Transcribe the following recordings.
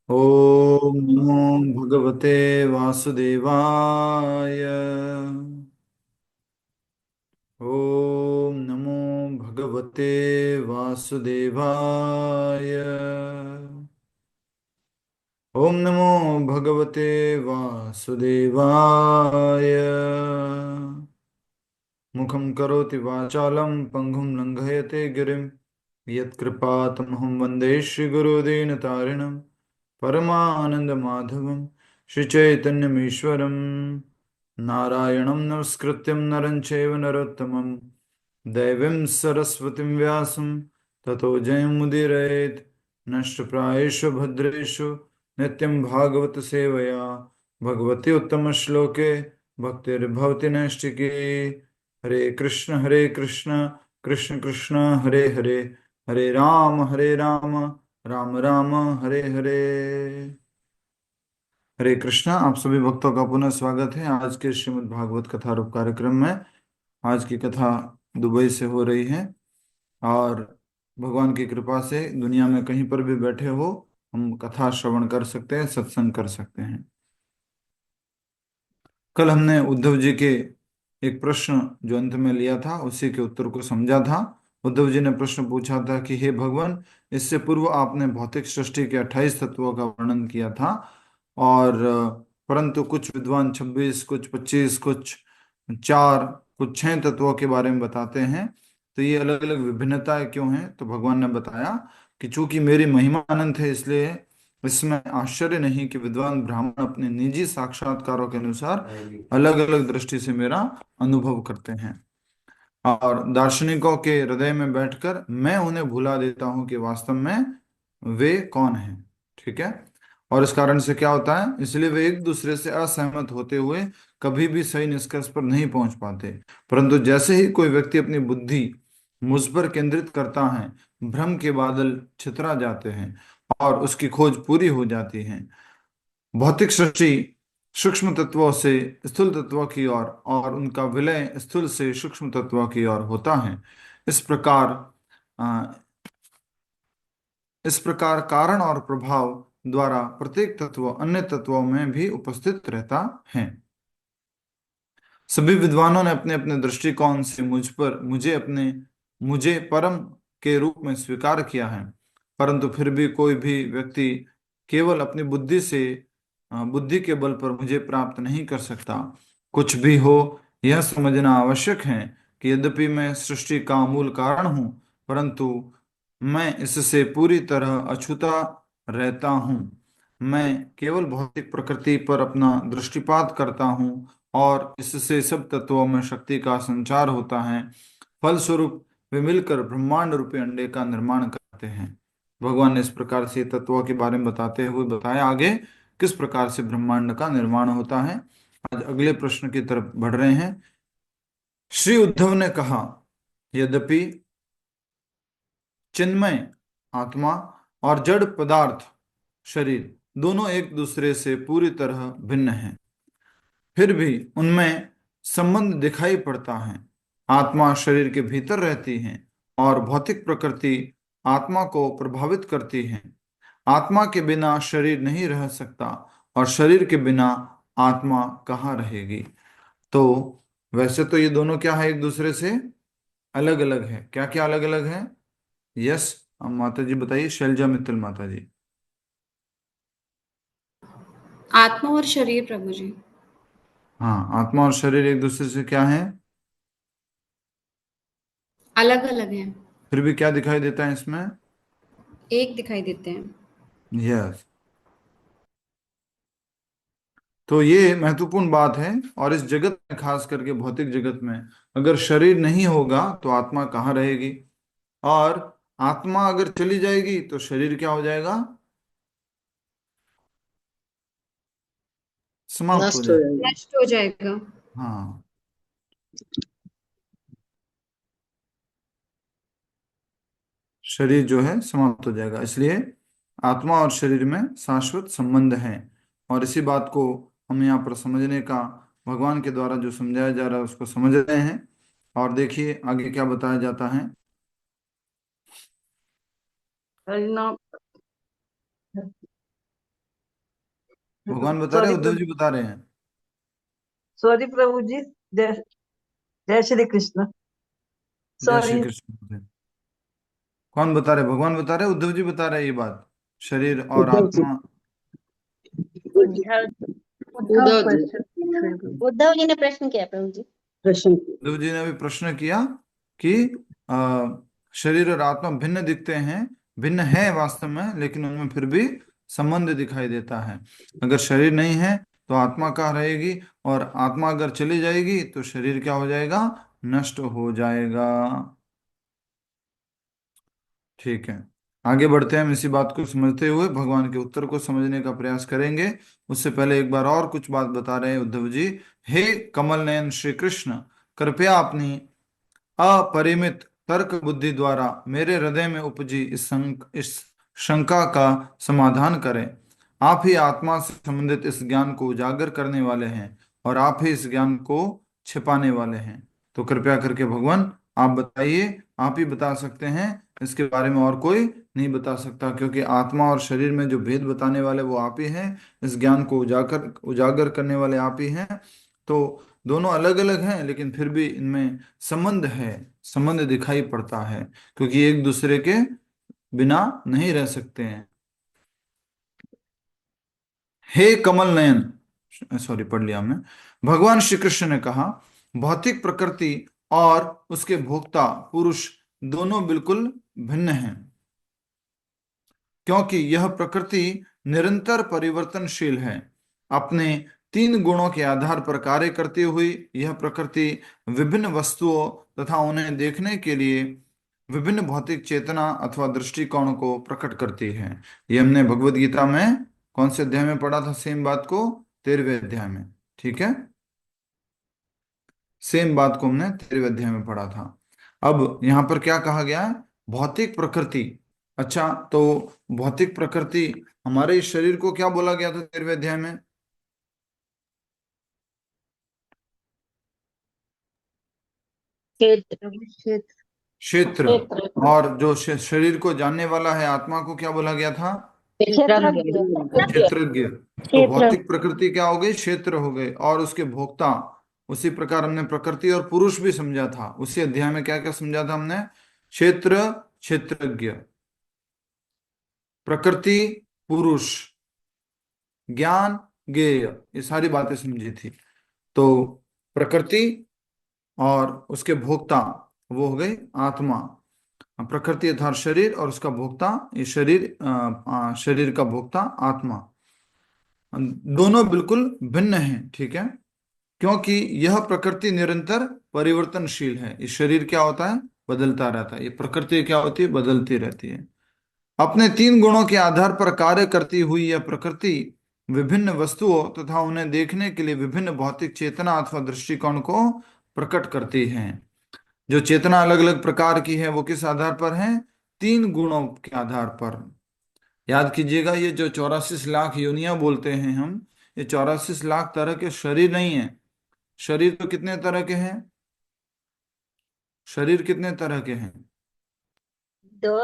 ओम नमो भगवते वासुदेवाय। ओम नमो भगवते वासुदेवाय। ओम नमो भगवते वासुदेवाय। मुखं करोति वाचालं पंगुं लंघयते गिरिं यत्कृपातमहं वन्दे श्रीगुरुदीनतारिणं परमानन्दमाधवं श्रीचैतन्यमीश्वरं नारायणं नमस्कृत्यं नरं चैव नरोत्तमं दैवीं सरस्वतीं व्यासं ततो जयमुदीरयेत् नष्टप्रायेषु भद्रेषु नित्यं भागवत सेवया भगवति उत्तमश्लोके भक्तिर्भवति नैष्टिकी। हरे कृष्ण कृष्ण कृष्ण हरे हरे, हरे राम राम राम हरे हरे। हरे कृष्णा, आप सभी भक्तों का पुनः स्वागत है आज के श्रीमद् भागवत कथा रूप कार्यक्रम में। आज की कथा दुबई से हो रही है और भगवान की कृपा से दुनिया में कहीं पर भी बैठे हो हम कथा श्रवण कर सकते हैं, सत्संग कर सकते हैं। कल हमने उद्धव जी के एक प्रश्न जो अंत में लिया था उसी के उत्तर को समझा था। उद्धव जी ने प्रश्न पूछा था कि हे भगवान, इससे पूर्व आपने भौतिक सृष्टि के 28 तत्वों का वर्णन किया था और परंतु कुछ विद्वान 26, कुछ 25, कुछ 4, कुछ 6 तत्वों के बारे में बताते हैं। तो ये अलग अलग विभिन्नताएं क्यों हैं? तो भगवान ने बताया कि चूंकि मेरी महिमा अनंत है, इसलिए इसमें आश्चर्य नहीं कि विद्वान ब्राह्मण अपने निजी साक्षात्कारों के अनुसार अलग अलग दृष्टि से मेरा अनुभव करते हैं और दार्शनिकों के हृदय में बैठकर मैं उन्हें भुला देता हूं कि वास्तव में वे कौन हैं। ठीक है। और इस कारण से क्या होता है, इसलिए वे एक दूसरे से असहमत होते हुए कभी भी सही निष्कर्ष पर नहीं पहुंच पाते। परंतु जैसे ही कोई व्यक्ति अपनी बुद्धि मुझ पर केंद्रित करता है, भ्रम के बादल छितरा जाते हैं और उसकी खोज पूरी हो जाती है। भौतिक सृष्टि सूक्ष्म तत्वों से स्थूल तत्वों की ओर और उनका विलय स्थूल से सूक्ष्म तत्वों की ओर होता है। इस प्रकार अ, इस प्रकार कारण और प्रभाव द्वारा प्रत्येक तत्व अन्य तत्वों में भी उपस्थित रहता है। सभी विद्वानों ने अपने अपने दृष्टिकोण से मुझे परम के रूप में स्वीकार किया है। परंतु फिर भी कोई भी व्यक्ति केवल अपनी बुद्धि के बल पर मुझे प्राप्त नहीं कर सकता। कुछ भी हो, यह समझना आवश्यक है कि यद्यपि मैं सृष्टि का मूल कारण हूँ, परंतु मैं इससे पूरी तरह अछूता रहता हूँ। मैं केवल भौतिक प्रकृति पर अपना दृष्टिपात करता हूँ और इससे सब तत्वों में शक्ति का संचार होता है। फलस्वरूप वे मिलकर ब्रह्मांड रूपी अंडे का निर्माण करते हैं। भगवान ने इस प्रकार से तत्वों के बारे में बताते हुए बताया आगे किस प्रकार से ब्रह्मांड का निर्माण होता है। आज अगले प्रश्न की तरफ बढ़ रहे हैं। श्री उद्धव ने कहा, यद्यपि चिन्मय आत्मा और जड़ पदार्थ शरीर दोनों एक दूसरे से पूरी तरह भिन्न हैं, फिर भी उनमें संबंध दिखाई पड़ता है। आत्मा शरीर के भीतर रहती है और भौतिक प्रकृति आत्मा को प्रभावित करती है। आत्मा के बिना शरीर नहीं रह सकता और शरीर के बिना आत्मा कहाँ रहेगी। तो वैसे तो ये दोनों क्या है, एक दूसरे से अलग अलग है। क्या क्या अलग अलग है? यस, माता जी बताइए, शैलजा मित्तल माता जी। आत्मा और शरीर प्रभु जी। हाँ, आत्मा और शरीर एक दूसरे से क्या है? अलग अलग हैं। फिर भी क्या दिखाई देता है इसमें? एक दिखाई देते हैं। यस। तो ये महत्वपूर्ण बात है। और इस जगत में, खास करके भौतिक जगत में, अगर शरीर नहीं होगा तो आत्मा कहाँ रहेगी? और आत्मा अगर चली जाएगी तो शरीर क्या हो जाएगा? समाप्त हो नष्ट हो जाएगा। जाएगी। नष्ट हो जाएगा। हाँ, शरीर जो है समाप्त हो जाएगा। इसलिए आत्मा और शरीर में शाश्वत संबंध है। और इसी बात को हम यहाँ पर समझने का, भगवान के द्वारा जो समझाया जा रहा है उसको समझ रहे हैं। और देखिए आगे क्या बताया जाता है। हरिनाम भगवान बता रहे सॉरी हैं, उद्धव जी बता रहे हैं? सॉरी प्रभु जी। जय जय श्री कृष्ण। जय श्री सॉरी। कृष्ण। कौन बता रहे? भगवान बता रहे हैं, उद्धव जी बता रहे हैं ये बात? शरीर और उद्धव जी। आत्मा। उद्धव उद्धव जी। क्वेश्चन। उद्धव जी ने प्रश्न किया प्रभु जी। प्रश्न। उद्धव जी ने भी प्रश्न किया कि आ, शरीर और आत्मा भिन्न दिखते हैं, भिन्न है वास्तव में, लेकिन उनमें फिर भी संबंध दिखाई देता है। अगर शरीर नहीं है तो आत्मा कहाँ रहेगी, और आत्मा अगर चली जाएगी तो शरीर क्या हो जाएगा? नष्ट हो जाएगा। ठीक है, आगे बढ़ते हैं। हम इसी बात को समझते हुए भगवान के उत्तर को समझने का प्रयास करेंगे। उससे पहले एक बार और कुछ बात बता रहे हैं उद्धव जी। हे कमल नयन श्री कृष्ण, कृपया अपनी अपरिमित तर्क बुद्धि द्वारा मेरे हृदय में उपजी इस शंका का समाधान करें। आप ही आत्मा से संबंधित इस ज्ञान को उजागर करने वाले हैं, और आप ही इस ज्ञान को छिपाने वाले हैं। तो कृपया करके भगवान आप बताइए, आप ही बता सकते हैं, इसके बारे में और कोई नहीं बता सकता, क्योंकि आत्मा और शरीर में जो भेद बताने वाले वो आप ही हैं, इस ज्ञान को उजागर उजागर करने वाले आप ही हैं। तो दोनों अलग अलग हैं, लेकिन फिर भी इनमें संबंध है, संबंध दिखाई पड़ता है, क्योंकि एक दूसरे के बिना नहीं रह सकते हैं। हे कमल नयन, सॉरी पढ़ लिया हमने। भगवान श्री कृष्ण ने कहा, भौतिक प्रकृति और उसके भोक्ता पुरुष दोनों बिल्कुल भिन्न हैं, क्योंकि यह प्रकृति निरंतर परिवर्तनशील है। अपने तीन गुणों के आधार पर कार्य करती हुई यह प्रकृति विभिन्न वस्तुओं तथा उन्हें देखने के लिए विभिन्न भौतिक चेतना अथवा दृष्टिकोण को प्रकट करती है। ये हमने भगवत गीता में कौन से अध्याय में पढ़ा था? सेम बात को 13वें अध्याय में। ठीक है, सेम बात को हमने 13वें अध्याय में पढ़ा था। अब यहाँ पर क्या कहा गया है? भौतिक प्रकृति। अच्छा, तो भौतिक प्रकृति, हमारे इस शरीर को क्या बोला गया था 13वें अध्याय में? क्षेत्र। क्षेत्र। क्षेत्र। क्षेत्र। और जो शरीर को जानने वाला है, आत्मा को क्या बोला गया था? क्षेत्रज्ञ। क्षेत्रज्ञ। तो क्षेत्र। भौतिक प्रकृति क्या हो गई? क्षेत्र हो गए, और उसके भोक्ता। उसी प्रकार हमने प्रकृति और पुरुष भी समझा था। उसी अध्याय में क्या क्या समझा था हमने? क्षेत्र, क्षेत्रज्ञ, प्रकृति, पुरुष, ज्ञान, ज्ञेय, ये सारी बातें समझी थी। तो प्रकृति और उसके भोक्ता वो हो गई आत्मा। प्रकृति अर्थात शरीर, और उसका भोक्ता ये शरीर, शरीर का भोक्ता आत्मा। दोनों बिल्कुल भिन्न हैं, ठीक है, क्योंकि यह प्रकृति निरंतर परिवर्तनशील है। ये शरीर क्या होता है? बदलता रहता है। ये प्रकृति क्या होती है? बदलती रहती है। अपने तीन गुणों के आधार पर कार्य करती हुई यह प्रकृति विभिन्न वस्तुओं तथा उन्हें देखने के लिए विभिन्न भौतिक चेतना अथवा दृष्टिकोण को प्रकट करती है। जो चेतना अलग अलग प्रकार की है वो किस आधार पर है? तीन गुणों के आधार पर। याद कीजिएगा, ये जो 84 लाख योनियां बोलते हैं हम, ये 84 लाख तरह के शरीर नहीं है। शरीर तो कितने तरह के हैं? शरीर कितने तरह के हैं? दो।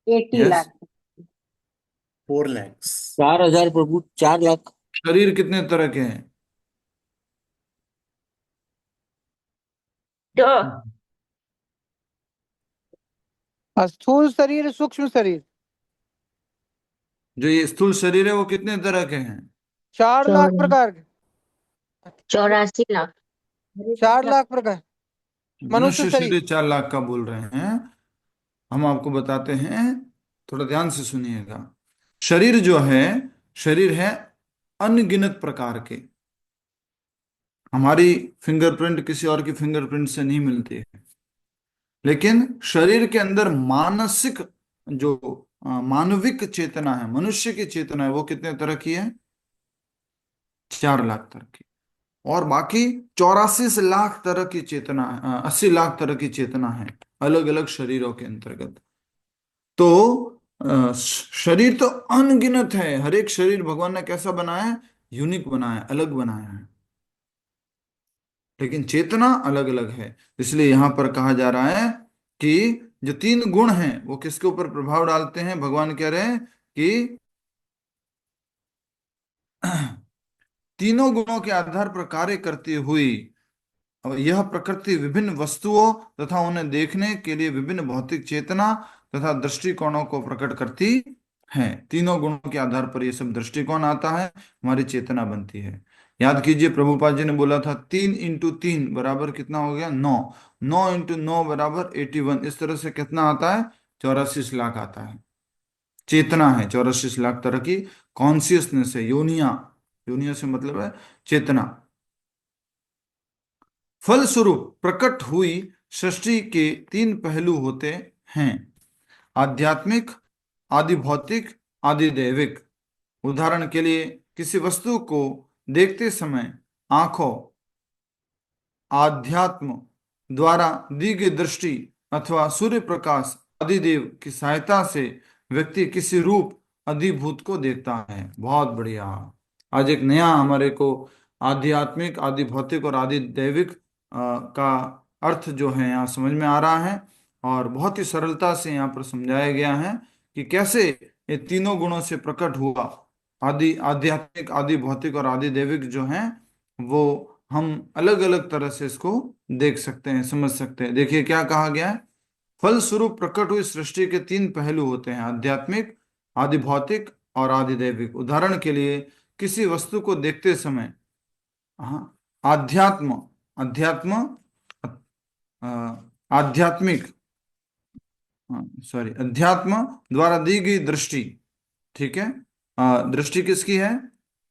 80 यस। लाख। 4 lakhs। 4,000 प्रभु, 4 लाख। शरीर कितने तरह के हैं? दो। स्थूल शरीर, सूक्ष्म शरीर। जो ये स्थूल शरीर है वो कितने तरह के हैं? 4 लाख प्रकार के। 84 लाख। 4 लाख प्रकार। मनुष्य मनुष्य शरीर। शरीर 4 लाख का बोल रहे हैं। हम आपको बताते हैं, थोड़ा ध्यान से सुनिएगा। शरीर जो है, शरीर है अनगिनत प्रकार के। हमारी फिंगरप्रिंट किसी और की फिंगरप्रिंट से नहीं मिलती है। लेकिन शरीर के अंदर मानसिक जो मानविक चेतना है, मनुष्य की चेतना है, वो कितने तरह की है? 4 लाख तरह की। और बाकी 84 लाख तरह की चेतना, 80 लाख तरह की चेतना है अलग अलग शरीरों के अंतर्गत। तो शरीर तो अनगिनत है। हर एक शरीर भगवान ने कैसा बनाया है? यूनिक बनाया है, अलग बनाया है। लेकिन चेतना अलग अलग है। इसलिए यहां पर कहा जा रहा है कि जो तीन गुण हैं वो किसके ऊपर प्रभाव डालते हैं? भगवान कह रहे हैं कि तीनों गुणों के आधार पर कार्य करती हुई और यह प्रकृति विभिन्न वस्तुओं तथा उन्हें देखने के लिए विभिन्न भौतिक चेतना तथा दृष्टिकोणों को प्रकट करती है। तीनों गुणों के आधार पर यह सब दृष्टिकोण आता है, हमारी चेतना बनती है। याद कीजिए प्रभुपाद जी ने बोला था 3 × 3 बराबर कितना हो गया? 9। 9 × 9 बराबर 81। इस तरह से कितना आता है? 84 लाख आता है। चेतना है 84 लाख तरह की, कॉन्सियसनेस है, योनिया। योनिया से मतलब है चेतना। फलस्वरूप प्रकट हुई सृष्टि के तीन पहलू होते हैं, आध्यात्मिक, आदि भौतिक, आदि दैविक। उदाहरण के लिए किसी वस्तु को देखते समय आंखों, आध्यात्म द्वारा दी गई दृष्टि अथवा सूर्य प्रकाश आदिदेव की सहायता से व्यक्ति किसी रूप अधिभूत को देखता है। बहुत बढ़िया। आज एक नया हमारे को आध्यात्मिक, आदि भौतिक और आदि दैविक का अर्थ जो है यहाँ समझ में आ रहा है, और बहुत ही सरलता से यहाँ पर समझाया गया है कि कैसे ये तीनों गुणों से प्रकट हुआ आदि आध्यात्मिक, आदि भौतिक और आदि दैविक जो हैं वो हम अलग अलग तरह से इसको देख सकते हैं, समझ सकते हैं। देखिए क्या कहा गया है, फलस्वरूप प्रकट हुई सृष्टि के तीन पहलू होते हैं, आध्यात्मिक, आदि भौतिक और आदि दैविक। उदाहरण के लिए किसी वस्तु को देखते समय हाँ आध्यात्म अध्यात्म आध्यात्मिक सॉरी अध्यात्म द्वारा दी गई दृष्टि, ठीक है। दृष्टि किसकी है?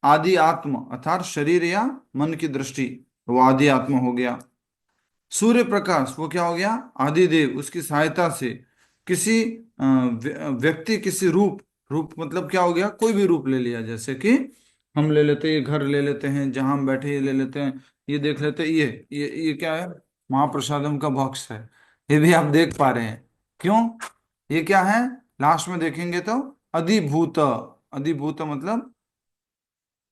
आदि आत्म अर्थात शरीर या मन की दृष्टि, वो आदि आत्म हो गया। सूर्य प्रकाश वो क्या हो गया? आदिदेव, उसकी सहायता से किसी व्यक्ति किसी रूप, रूप मतलब क्या हो गया? कोई भी रूप ले लिया, जैसे कि हम ले लेते हैं ये घर ले लेते हैं जहां हम बैठे, ये ले लेते हैं, ये देख लेते हैं, ये क्या है? महाप्रसादम का बॉक्स है, ये भी आप देख पा रहे हैं। क्यों? ये क्या है? लास्ट में देखेंगे तो अधिभूत। अधिभूत मतलब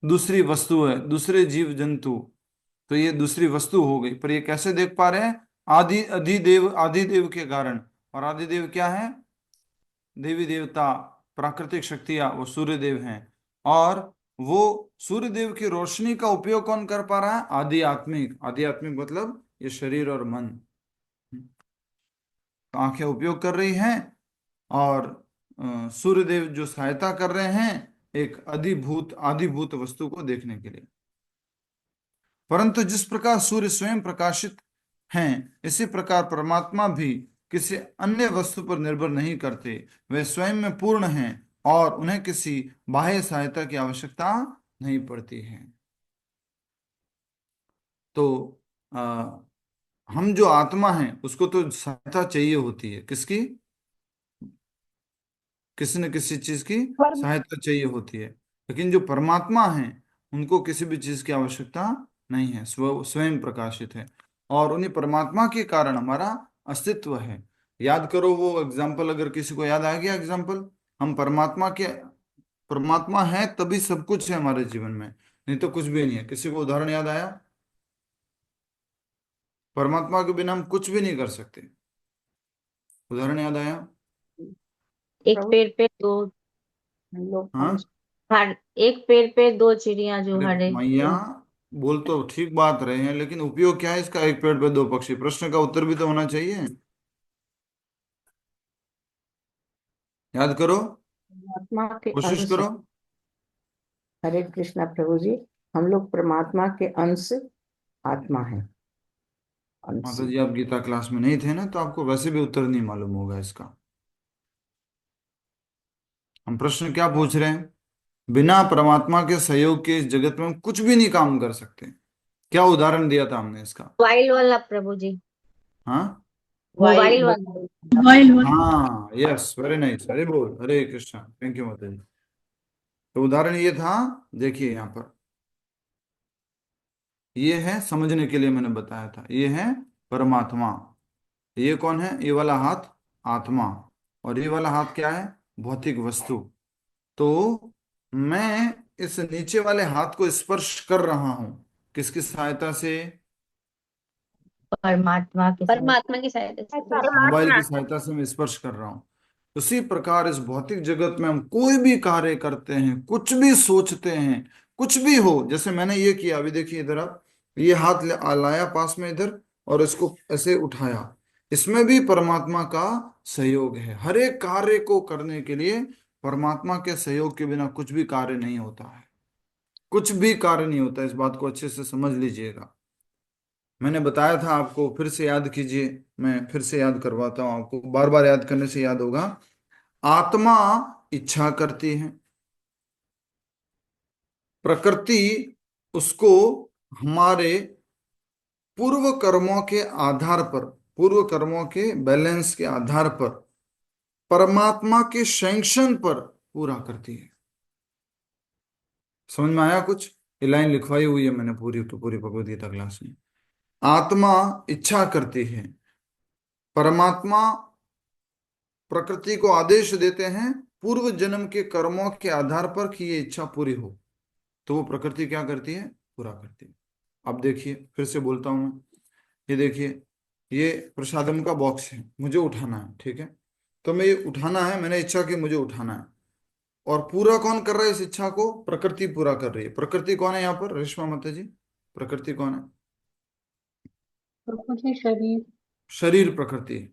दूसरी वस्तु है, दूसरे जीव जंतु, तो ये दूसरी वस्तु हो गई। पर ये कैसे देख पा रहे हैं? आदिदेव के कारण। और आदिदेव क्या है? देवी देवता, प्राकृतिक शक्तियां, वो सूर्य देव हैं। और वो सूर्य देव की रोशनी का उपयोग कौन कर पा रहा है? आध्यात्मिक। आध्यात्मिक मतलब ये शरीर और मन, तो आंखें उपयोग कर रही हैं, और सूर्य देव जो सहायता कर रहे हैं एक आदिभूत वस्तु को देखने के लिए। परंतु जिस प्रकार सूर्य स्वयं प्रकाशित हैं, इसी प्रकार परमात्मा भी किसी अन्य वस्तु पर निर्भर नहीं करते। वे स्वयं में पूर्ण हैं और उन्हें किसी बाह्य सहायता की आवश्यकता नहीं पड़ती है। तो हम जो आत्मा है उसको तो सहायता चाहिए होती है, किसकी? किसी न किसी चीज की सहायता चाहिए होती है। लेकिन जो परमात्मा है उनको किसी भी चीज की आवश्यकता नहीं है, स्वयं प्रकाशित है, और उन्हीं परमात्मा के कारण हमारा अस्तित्व है। याद करो वो एग्जाम्पल, अगर किसी को याद आ गया एग्जाम्पल, हम परमात्मा है तभी सब कुछ है हमारे जीवन में, नहीं तो कुछ भी नहीं है। किसी को उदाहरण याद आया? परमात्मा के बिना हम कुछ भी नहीं कर सकते। उदाहरण याद आया? एक पेड़ पे दो लोग हाँ हर एक पेड़ पे दो चिड़िया जो अरे हरे। मैया, बोल तो ठीक बात रहे हैं, लेकिन उपयोग क्या है इसका? एक पेड़ पे दो पक्षी, प्रश्न का उत्तर भी तो होना चाहिए। याद करो, परमात्मा के कोशिश अंश। करो। हरे कृष्णा प्रभु जी, हम लोग परमात्मा के अंश आत्मा है। अंश माता जी आप गीता क्लास में नहीं थे ना, तो आपको वैसे भी उत्तर नहीं मालूम होगा इसका। हम प्रश्न क्या पूछ रहे हैं? बिना परमात्मा के सहयोग के इस जगत में हम कुछ भी नहीं काम कर सकते। क्या उदाहरण दिया था हमने इसका? मोबाइल वाला प्रभु जी, हाँ मोबाइल वाला। हाँ, यस, वेरी नाइस, हरे बोल, हरे कृष्णा, थैंक यू माता जी। तो उदाहरण ये था, देखिए यहाँ पर ये है, समझने के लिए मैंने बताया था, ये है परमात्मा। ये कौन है? ये वाला हाथ आत्मा, और ये वाला हाथ क्या है? भौतिक वस्तु। तो मैं इस नीचे वाले हाथ को स्पर्श कर रहा हूं, किसकी सहायता से? परमात्मा के साथ परमात्मा की सहायता से। मोबाइल की सहायता से मैं स्पर्श कर रहा हूं। उसी प्रकार इस भौतिक जगत में हम कोई भी कार्य करते हैं, कुछ भी सोचते हैं, कुछ भी हो, जैसे मैंने ये किया, अभी देखिए इधर आप, ये हाथ लाया पास में इधर और इसको ऐसे उठाया, इसमें भी परमात्मा का सहयोग है। हर एक कार्य को करने के लिए परमात्मा के सहयोग के बिना कुछ भी कार्य नहीं होता है, कुछ भी कार्य नहीं होता। इस बात को अच्छे से समझ लीजिएगा। मैंने बताया था आपको, फिर से याद कीजिए, मैं फिर से याद करवाता हूं आपको, बार बार याद करने से याद होगा। आत्मा इच्छा करती है, प्रकृति उसको हमारे पूर्व कर्मों के आधार पर, पूर्व कर्मों के बैलेंस के आधार पर, परमात्मा के सैंक्शन पर पूरा करती है। समझ में आया कुछ? ये लाइन लिखवाई हुई है मैंने पूरी की पूरी भगवद गीता क्लास में। आत्मा इच्छा करती है, परमात्मा प्रकृति को आदेश देते हैं पूर्व जन्म के कर्मों के आधार पर कि ये इच्छा पूरी हो, तो वो प्रकृति क्या करती है? पूरा करती है। अब देखिए, फिर से बोलता हूं मैं, ये देखिए, ये प्रसादम का बॉक्स है, मुझे उठाना है, ठीक है? तो मैं ये उठाना है, मैंने इच्छा की मुझे उठाना है, और पूरा कौन कर रहा है इस इच्छा को? प्रकृति पूरा कर रही है। प्रकृति कौन है यहाँ पर रेशमा माता जी? प्रकृति कौन है? प्रभु जी शरीर। शरीर प्रकृति है।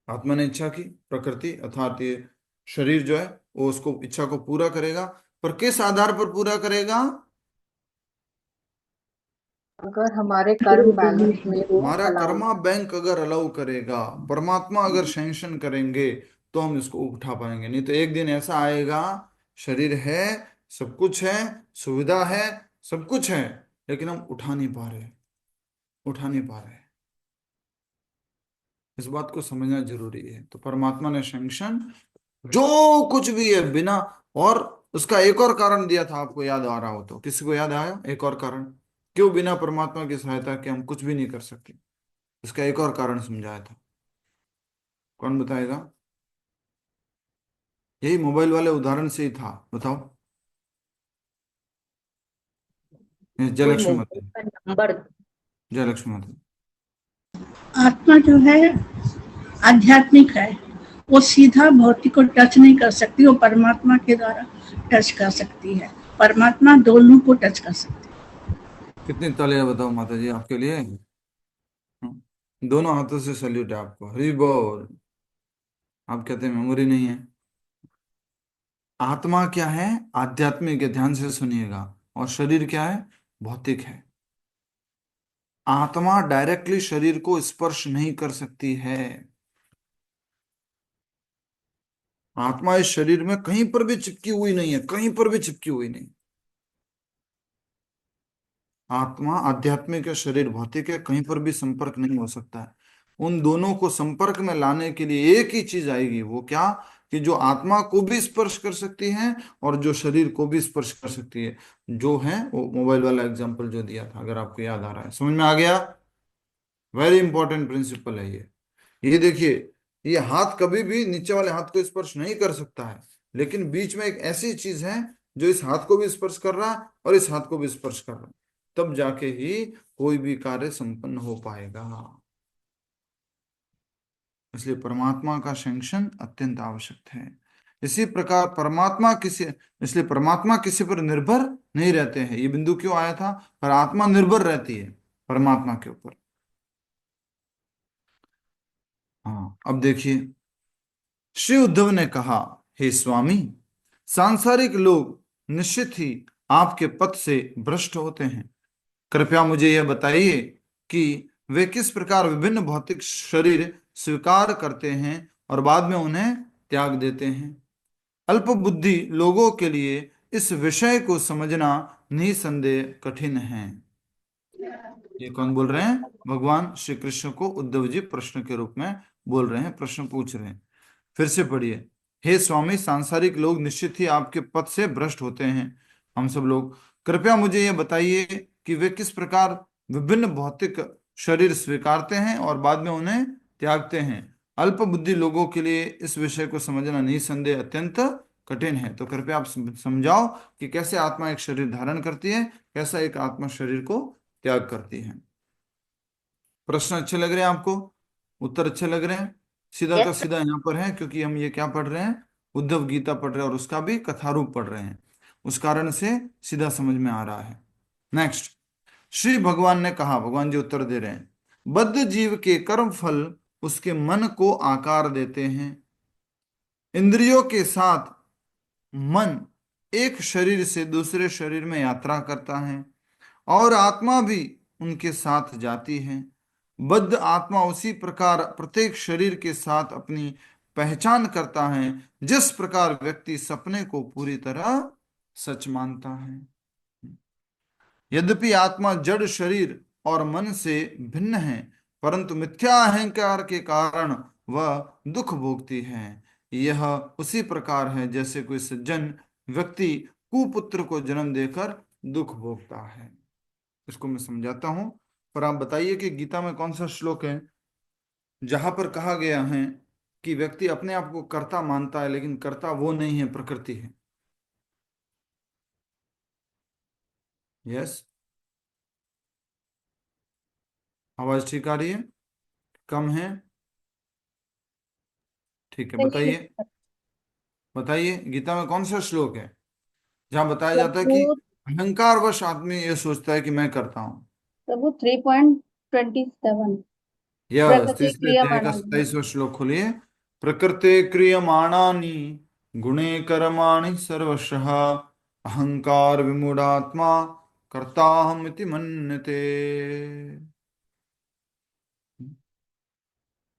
आत्मा ने इच्छा की, प्रकृति अर्थात ये शरीर जो है वो उसको इच्छा को पूरा करेगा, पर किस आधार पर पूरा करेगा? अगर हमारे कर्म बैलेंस में वो हमारा अलाउ कर्मा बैंक अगर अलाउ करेगा, परमात्मा अगर सैंक्शन करेंगे, तो हम इसको उठा पाएंगे। नहीं तो एक दिन ऐसा आएगा, शरीर है, सब कुछ है, सुविधा है, सब कुछ है, लेकिन हम उठा नहीं पा रहे, उठा नहीं पा रहे। इस बात को समझना जरूरी है। तो परमात्मा ने सैंक्शन जो कुछ भी है बिना, और उसका एक और कारण दिया था, आपको याद आ रहा हो तो, किसी को याद आया एक और कारण क्यों बिना परमात्मा की सहायता के हम कुछ भी नहीं कर सकते? इसका एक और कारण समझाया था, कौन बताएगा? यही मोबाइल वाले उदाहरण से ही था, बताओ। ये कोई जयलक्ष्मी मोबाइल माता, का नंबर जयलक्ष्मी माता। आत्मा जो है आध्यात्मिक है, वो सीधा भौतिक को टच नहीं कर सकती, वो परमात्मा के द्वारा टच कर सकती है। परमात्मा दोनों को टच कर सकती है। कितनी तालियां बताओ माता जी आपके लिए। दोनों हाथों से सल्यूट है आपको, हरि बोल। आप कहते हैं मेमोरी नहीं है। आत्मा क्या है? आध्यात्मिक है, ध्यान से सुनिएगा। और शरीर क्या है? भौतिक है। आत्मा डायरेक्टली शरीर को स्पर्श नहीं कर सकती है। आत्मा इस शरीर में कहीं पर भी चिपकी हुई नहीं है, कहीं पर भी चिपकी हुई नहीं। आत्मा आध्यात्मिक है, शरीर भौतिक है, कहीं पर भी संपर्क नहीं हो सकता है। उन दोनों को संपर्क में लाने के लिए एक ही चीज आएगी, वो क्या? कि जो आत्मा को भी स्पर्श कर सकती है और जो शरीर को भी स्पर्श कर सकती है, जो है वो मोबाइल वाला एग्जांपल जो दिया था, अगर आपको याद आ रहा है, समझ में आ गया? वेरी इंपॉर्टेंट प्रिंसिपल है ये देखिए, ये हाथ कभी भी नीचे वाले हाथ को स्पर्श नहीं कर सकता है, लेकिन बीच में एक ऐसी चीज है जो इस हाथ को भी स्पर्श कर रहा है और इस हाथ को भी स्पर्श कर रहा है, तब जाके ही कोई भी कार्य संपन्न हो पाएगा। इसलिए परमात्मा का सैंक्शन अत्यंत आवश्यक है। इसी प्रकार परमात्मा किसी इसलिए परमात्मा किसी पर निर्भर नहीं रहते हैं, ये बिंदु क्यों आया था? पर आत्मा निर्भर रहती है परमात्मा के ऊपर। हाँ, अब देखिए, श्री उद्धव ने कहा, हे स्वामी, सांसारिक लोग निश्चित ही आपके पथ से भ्रष्ट होते हैं। कृपया मुझे यह बताइए कि वे किस प्रकार विभिन्न भौतिक शरीर स्वीकार करते हैं और बाद में उन्हें त्याग देते हैं। अल्प बुद्धि लोगों के लिए इस विषय को समझना निसंदेह कठिन है। ये कौन बोल रहे हैं? भगवान श्री कृष्ण को उद्धव जी प्रश्न के रूप में बोल रहे हैं, प्रश्न पूछ रहे हैं। फिर से पढ़िए। हे स्वामी, सांसारिक लोग निश्चित ही आपके पथ से भ्रष्ट होते हैं, हम सब लोग। कृपया मुझे यह बताइए कि वे किस प्रकार विभिन्न भौतिक शरीर स्वीकारते हैं और बाद में उन्हें त्यागते हैं। अल्प बुद्धि लोगों के लिए इस विषय को समझना निसंदेह अत्यंत कठिन है। तो कृपया आप समझाओ कि कैसे आत्मा एक शरीर धारण करती है, कैसा एक आत्मा शरीर को त्याग करती है। प्रश्न अच्छे लग रहे हैं आपको? उत्तर अच्छे लग रहे हैं? सीधा का यस सीधा यहाँ पर है, क्योंकि हम ये क्या पढ़ रहे हैं? उद्धव गीता पढ़ रहे हैं और उसका भी कथारूप पढ़ रहे हैं, उस कारण से सीधा समझ में आ रहा है। नेक्स्ट, श्री भगवान ने कहा, भगवान जी उत्तर दे रहे हैं, बद्ध जीव के कर्म फल उसके मन को आकार देते हैं। इंद्रियों के साथ मन एक शरीर से दूसरे शरीर में यात्रा करता है और आत्मा भी उनके साथ जाती है। बद्ध आत्मा उसी प्रकार प्रत्येक शरीर के साथ अपनी पहचान करता है, जिस प्रकार व्यक्ति सपने को पूरी तरह सच मानता है। यद्यपि आत्मा जड़ शरीर और मन से भिन्न है, परंतु मिथ्या अहंकार के कारण वह दुख भोगती है। यह उसी प्रकार है जैसे कोई सज्जन व्यक्ति कुपुत्र को जन्म देकर दुख भोगता है। इसको मैं समझाता हूं, पर आप बताइए कि गीता में कौन सा श्लोक है जहां पर कहा गया है कि व्यक्ति अपने आप को कर्ता मानता है, लेकिन कर्ता वो नहीं है, प्रकृति है। यस, आवाज ठीक आ रही है? कम है? ठीक है, बताइए बताइए, गीता में कौन सा श्लोक है जहां बताया जाता है कि प्रभु अहंकारवश आदमी ये सोचता है कि मैं करता हूं? प्रभु 3.27 यस, प्रकृति तीसरे अध्याय का क्रियमाणानि। 27वां श्लोक खोलिए। प्रकृते क्रियमाणानि गुणे कर्माणि सर्वशः अहंकार विमूढ़ात्मा कर्ताहम इति मन्यते।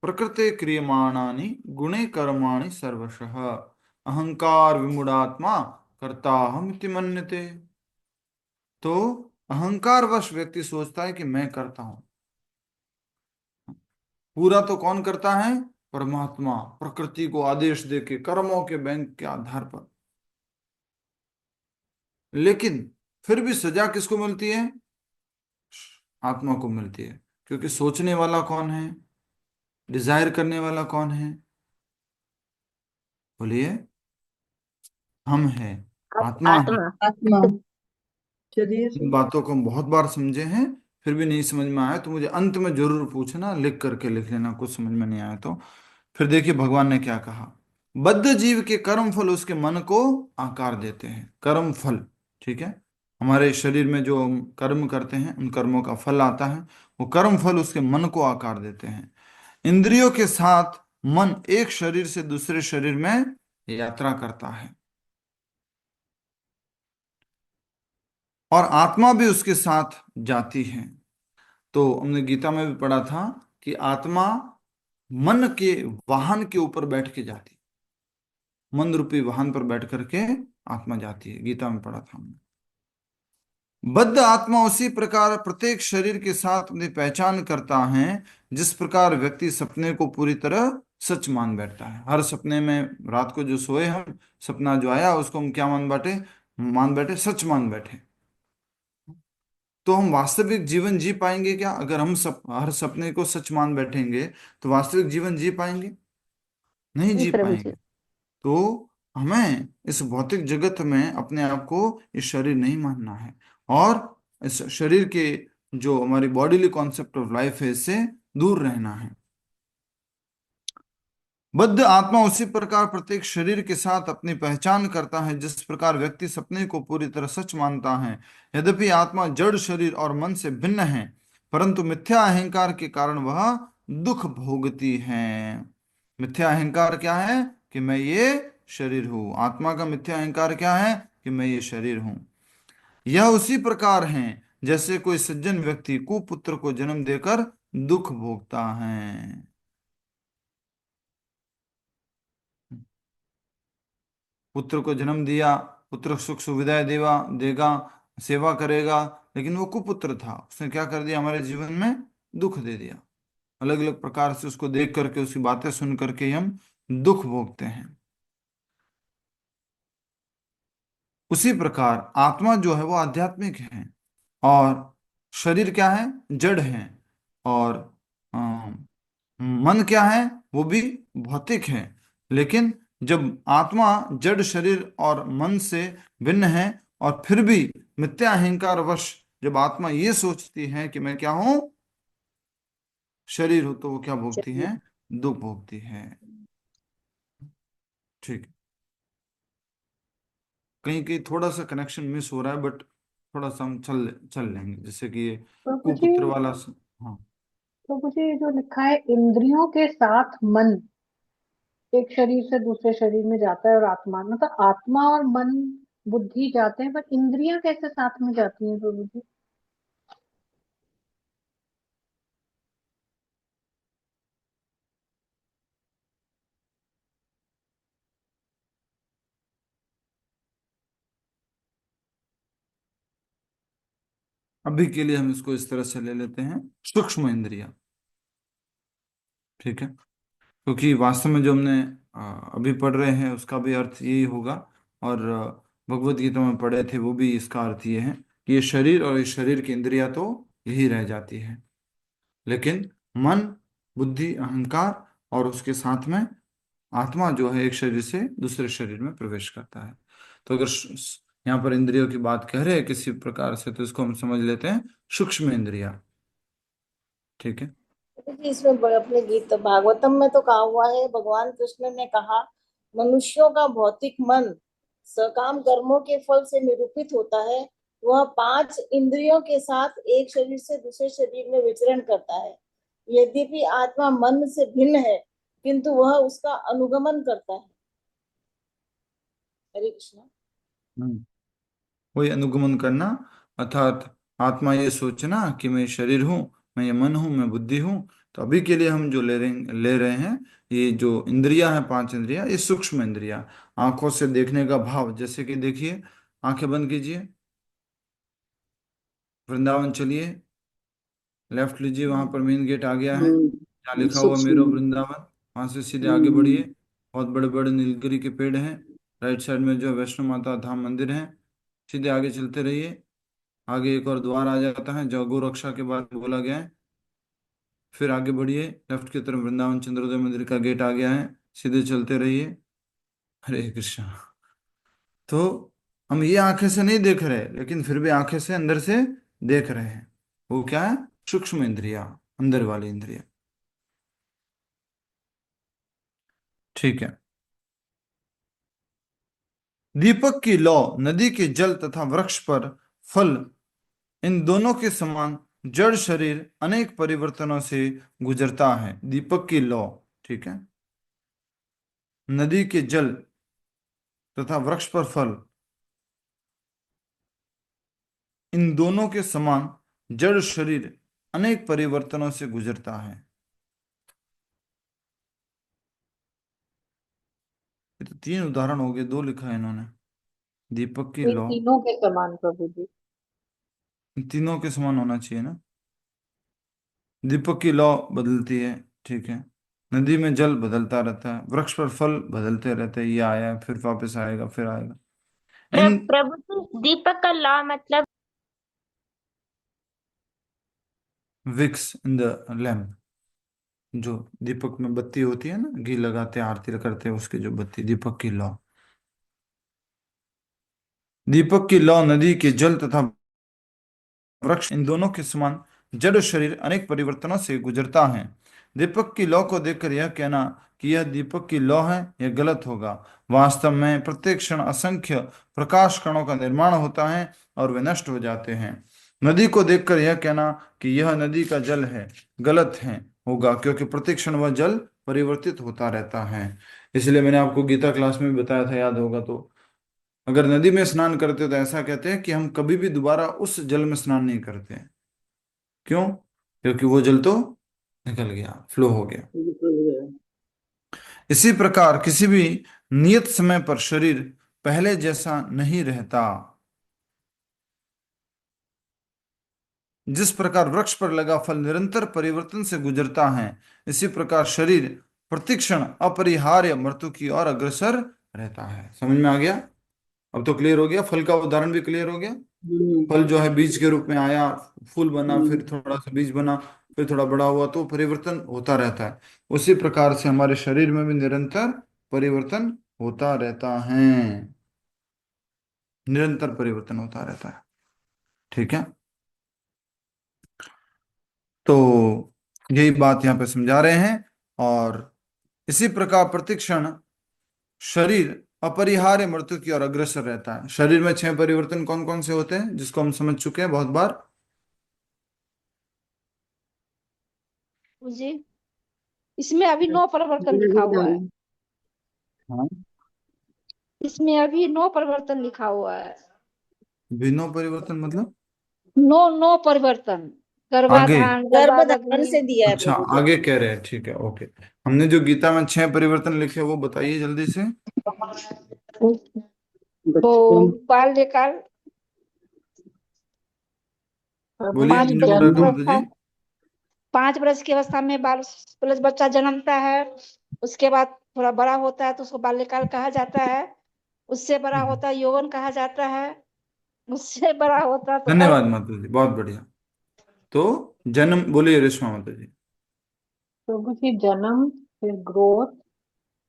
प्रकृते क्रियमाणानि गुणे कर्माणि सर्वशः अहंकार विमूढ़ात्मा कर्ताहम इति मन्यते। तो अहंकारवश व्यक्ति सोचता है कि मैं करता हूं। पूरा तो कौन करता है? परमात्मा, प्रकृति को आदेश देके कर्मों के बैंक के आधार पर। लेकिन फिर भी सजा किसको मिलती है? आत्मा को मिलती है, क्योंकि सोचने वाला कौन है? डिजायर करने वाला कौन है? बोलिए, हम है, आत्मा है। आत्मा। आत्मा शरीर इन बातों को हम बहुत बार समझे हैं, फिर भी नहीं समझ में आया तो मुझे अंत में जरूर पूछना, लिख करके लिख लेना कुछ समझ में नहीं आया तो। फिर देखिए भगवान ने क्या कहा, बद्ध जीव के कर्म फल उसके मन को आकार देते हैं। कर्म फल, ठीक है, हमारे शरीर में जो हम कर्म करते हैं उन कर्मों का फल आता है, वो कर्म फल उसके मन को आकार देते हैं। इंद्रियों के साथ मन एक शरीर से दूसरे शरीर में यात्रा करता है और आत्मा भी उसके साथ जाती है। तो हमने गीता में भी पढ़ा था कि आत्मा मन के वाहन के ऊपर बैठ के जाती है, मन रूपी वाहन पर बैठ करके आत्मा जाती है, गीता में पढ़ा था हमने। बद्ध आत्मा उसी प्रकार प्रत्येक शरीर के साथ अपनी पहचान करता है, जिस प्रकार व्यक्ति सपने को पूरी तरह सच मान बैठता है। हर सपने में रात को जो सोए हम, सपना जो आया उसको हम क्या मान बैठे, सच मान बैठे। तो हम वास्तविक जीवन जी पाएंगे क्या? अगर हम हर सपने को सच मान बैठेंगे तो वास्तविक जीवन जी पाएंगे? नहीं जी प्रभु जी। पाएंगे। तो हमें इस भौतिक जगत में अपने आप को इस शरीर नहीं मानना है और इस शरीर के जो हमारी बॉडीली कॉन्सेप्ट ऑफ लाइफ है इससे दूर रहना है। बद्ध आत्मा उसी प्रकार प्रत्येक शरीर के साथ अपनी पहचान करता है, जिस प्रकार व्यक्ति सपने को पूरी तरह सच मानता है। यद्यपि आत्मा जड़ शरीर और मन से भिन्न है, परंतु मिथ्या अहंकार के कारण वह दुख भोगती है। मिथ्या अहंकार क्या है? कि मैं ये शरीर हूं। आत्मा का मिथ्या अहंकार क्या है? कि मैं ये शरीर हूं। यह उसी प्रकार है जैसे कोई सज्जन व्यक्ति कुपुत्र को जन्म देकर दुख भोगता है। पुत्र को जन्म दिया, पुत्र सुख सुविधाएं देगा, सेवा करेगा, लेकिन वो कुपुत्र था, उसने क्या कर दिया? हमारे जीवन में दुख दे दिया। अलग अलग प्रकार से उसको देख करके, उसकी बातें सुन करके हम दुख भोगते हैं। उसी प्रकार आत्मा जो है वो आध्यात्मिक है और शरीर क्या है? जड़ है। और मन क्या है? वो भी भौतिक है। लेकिन जब आत्मा जड़ शरीर और मन से भिन्न है और फिर भी मिथ्या अहंकार वश जब आत्मा ये सोचती है कि मैं क्या हूं? शरीर हो तो वो क्या भोगती है? दुख भोगती है। ठीक है। कहीं कहीं थोड़ा सा कनेक्शन मिस हो रहा है, बट थोड़ा सा हम चल चल लेंगे, जैसे कि ये प्रभु जी, कुपुत्र वाला हाँ। प्रभु जी, जो लिखा है इंद्रियों के साथ मन एक शरीर से दूसरे शरीर में जाता है, और आत्मा, मतलब आत्मा और मन बुद्धि जाते हैं, पर इंद्रियां कैसे साथ में जाती हैं प्रभु जी? अभी के लिए हम इसको इस तरह से ले लेते हैं, सूक्ष्म इंद्रिया। ठीक है, क्योंकि वास्तव में जो हमने अभी पढ़ रहे हैं उसका भी अर्थ यही होगा, और भगवत गीता में पढ़े थे वो भी इसका अर्थ ये है कि ये शरीर और इस शरीर की इंद्रिया तो यही रह जाती है, लेकिन मन, बुद्धि, अहंकार और उसके साथ में आत्मा जो है एक शरीर से दूसरे शरीर में प्रवेश करता है। तो अगर यहाँ पर इंद्रियों की बात कह रहे हैं किसी प्रकार से, तो इसको हम समझ लेते हैं सूक्ष्म इंद्रिया। ठीक है। जी, इसमें अपने गीत भागवतम में तो कहा हुआ है, भगवान कृष्ण ने कहा मनुष्यों का भौतिक मन सकाम कर्मों के फल से निरूपित होता है। वह 5 इंद्रियों के साथ एक शरीर से दूसरे शरीर में विचरण करता है। यद्यपि आत्मा मन से भिन्न है, किंतु वह उसका अनुगमन करता है। हरे कृष्ण। वही अनुगमन करना, अर्थात आत्मा ये सोचना कि मैं शरीर हूँ, मैं ये मन हूँ, मैं बुद्धि हूँ। तो अभी के लिए हम जो ले रहे हैं, ये जो इंद्रियां हैं, 5 इंद्रियां, ये सूक्ष्म इंद्रियां। आंखों से देखने का भाव, जैसे कि देखिए, आंखें बंद कीजिए, वृंदावन चलिए, लेफ्ट लीजिए, वहां पर मेन गेट आ गया है, जहाँ लिखा हुआ मेरो वृंदावन। वहां से सीधे आगे बढ़िए, बहुत बड़े बड़े नीलगिरी के पेड़ हैं। राइट साइड में जो है वैष्णो माता धाम मंदिर है। सीधे आगे चलते रहिए, आगे एक और द्वार आ जाता है जो गौ रक्षा के बाद बोला गया है। फिर आगे बढ़िए, लेफ्ट की तरफ वृंदावन चंद्रोदय मंदिर का गेट आ गया है, सीधे चलते रहिए। हरे कृष्ण। तो हम ये आंखें से नहीं देख रहे, लेकिन फिर भी आंखें से अंदर से देख रहे हैं। वो क्या है? सूक्ष्म इंद्रिया, अंदर वाली इंद्रिया। ठीक है। दीपक की लौ, नदी के जल तथा वृक्ष पर फल, इन दोनों के समान जड़ शरीर अनेक परिवर्तनों से गुजरता है। दीपक की लौ, ठीक है, नदी के जल तथा वृक्ष पर फल, इन दोनों के समान जड़ शरीर अनेक परिवर्तनों से गुजरता है। ये तो 3 उदाहरण हो गए, 2 लिखा है इन्होंने। दीपक की इन लौ, तीनों के समान प्रभु जी। इन तीनों के समान होना चाहिए ना। दीपक की लौ बदलती है, ठीक है, नदी में जल बदलता रहता है, वृक्ष पर फल बदलते रहते हैं, ये आया फिर वापस आएगा, फिर आएगा। इन प्रभु जी, दीपक का लॉ मतलब? विक्स इन द लैम्प, जो दीपक में बत्ती होती है ना, घी लगाते हैं, आरती करते हैं, उसकी जो बत्ती, दीपक की लौ। दीपक की लौ नदी के जल तथा वृक्ष, इन दोनों के समान जड़ शरीर अनेक परिवर्तनों से गुजरता है। दीपक की लौ को देखकर यह कहना कि यह दीपक की लौ है, यह गलत होगा। वास्तव में प्रत्येक क्षण असंख्य प्रकाश कणों का निर्माण होता है और वे नष्ट हो जाते हैं। नदी को देखकर यह कहना कि यह नदी का जल है, गलत है होगा, क्योंकि प्रत्येक क्षण वह जल परिवर्तित होता रहता है। इसलिए मैंने आपको गीता क्लास में भी बताया था, याद होगा तो, अगर नदी में स्नान करते हो तो ऐसा कहते हैं कि हम कभी भी दोबारा उस जल में स्नान नहीं करते हैं। क्यों? क्योंकि वो जल तो निकल गया, फ्लो हो गया। इसी प्रकार किसी भी नियत समय पर शरीर पहले जैसा नहीं रहता। जिस प्रकार वृक्ष पर लगा फल निरंतर परिवर्तन से गुजरता है, इसी प्रकार शरीर प्रतिक्षण अपरिहार्य मृत्यु की ओर अग्रसर रहता है। समझ में आ गया? अब तो क्लियर हो गया, फल का उदाहरण भी क्लियर हो गया। फल जो है बीज के रूप में आया, फूल बना, फिर थोड़ा सा बीज बना, फिर थोड़ा बड़ा हुआ, तो परिवर्तन होता रहता है। उसी प्रकार से हमारे शरीर में भी निरंतर परिवर्तन होता रहता है, निरंतर परिवर्तन होता रहता है। ठीक है। तो यही बात यहाँ पे समझा रहे हैं। और इसी प्रकार प्रतिक्षण शरीर अपरिहार्य मृत्यु की ओर अग्रसर रहता है। शरीर में 6 परिवर्तन कौन कौन से होते हैं, जिसको हम समझ चुके हैं बहुत बार। जी, इसमें अभी 9 परिवर्तन लिखा हुआ है। हाँ, इसमें अभी 9 परिवर्तन लिखा हुआ है। भिन्नो परिवर्तन मतलब 9 परिवर्तन, आगे। गर्भाधान, गर्भधारण गर्भावधि। से दिया है अच्छा, प्रभु जी। आगे कह रहे हैं, ठीक है, ओके। हमने जो गीता में 6 परिवर्तन लिखे वो बताइए जल्दी से। तो बाल्यकाल, बोलिए पांच नींबू वर्ष का की मत अवस्था, जी। 5 वर्ष की अवस्था में बाल प्लस बच्चा जन्मता है। उसके बाद थोड़ा बड़ा होता है तो उसको बाल्यकाल कहा जाता है। उससे बड़ा होता है यौवन कहा जाता है। उससे बड़ा होता है तो धन्यवाद माता जी, बहुत बढ़िया। तो जन्म, बोलिए रेशमा माता जी। प्रभु जी, जन्म, फिर ग्रोथ,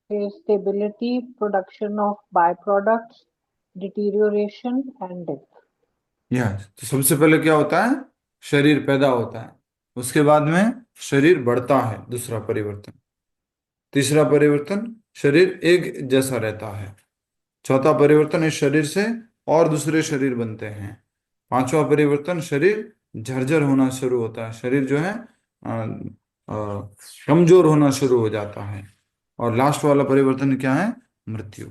फिर stability, production of by products, deterioration and death. Yes, तो सबसे पहले क्या होता है, शरीर पैदा होता है। उसके बाद में शरीर बढ़ता है, दूसरा परिवर्तन। तीसरा परिवर्तन, शरीर एक जैसा रहता है। चौथा परिवर्तन, इस शरीर से और दूसरे शरीर बनते हैं। पांचवा परिवर्तन, शरीर झरझर होना शुरू होता है, शरीर जो है कमजोर होना शुरू हो जाता है। और लास्ट वाला परिवर्तन क्या है, मृत्यु।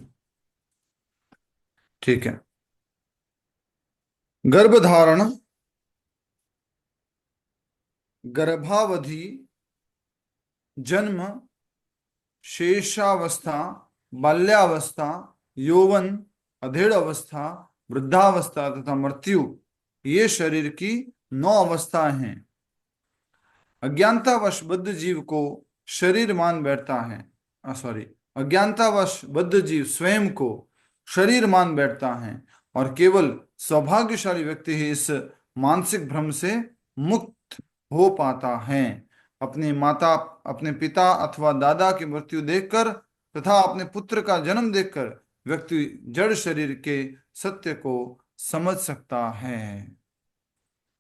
ठीक है। गर्भधारण, गर्भावधि, जन्म, शेषावस्था, बाल्यावस्था, यौवन, अधेड़ अवस्था, वृद्धावस्था तथा मृत्यु, ये शरीर की 9 अवस्थाएं हैं। अज्ञानतावश बद्ध जीव को शरीर मान बैठता है, सॉरी, अज्ञानतावश बद्ध जीव स्वयं को शरीर मान बैठता है और केवल सौभाग्यशाली व्यक्ति ही इस मानसिक भ्रम से मुक्त हो पाता है। अपने पिता अथवा दादा की मृत्यु देखकर तथा अपने पुत्र का जन्म देखकर व्यक्ति जड़ शरीर के सत्य को समझ सकता है।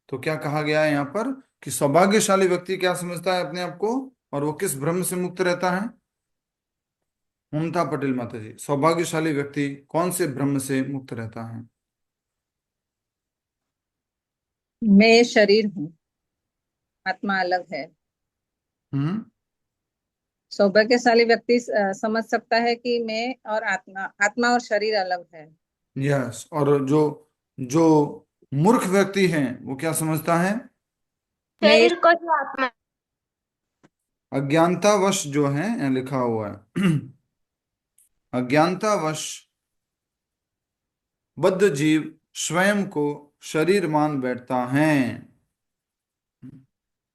तो क्या कहा गया है यहाँ पर कि सौभाग्यशाली व्यक्ति क्या समझता है अपने आप को, और वो किस भ्रम से मुक्त रहता है। ममता पटेल माता जी, सौभाग्यशाली व्यक्ति कौन से भ्रम से मुक्त रहता है। मैं शरीर हूँ, आत्मा अलग है। हम्म। सौभाग्यशाली व्यक्ति समझ सकता है कि मैं और आत्मा और शरीर अलग है। यस, और जो जो मूर्ख व्यक्ति है वो क्या समझता है, मैं शरीर को ही आत्मा। अज्ञानतावश जो है, यहाँ लिखा हुआ है अज्ञानतावश बद्ध जीव स्वयं को शरीर मान बैठता है,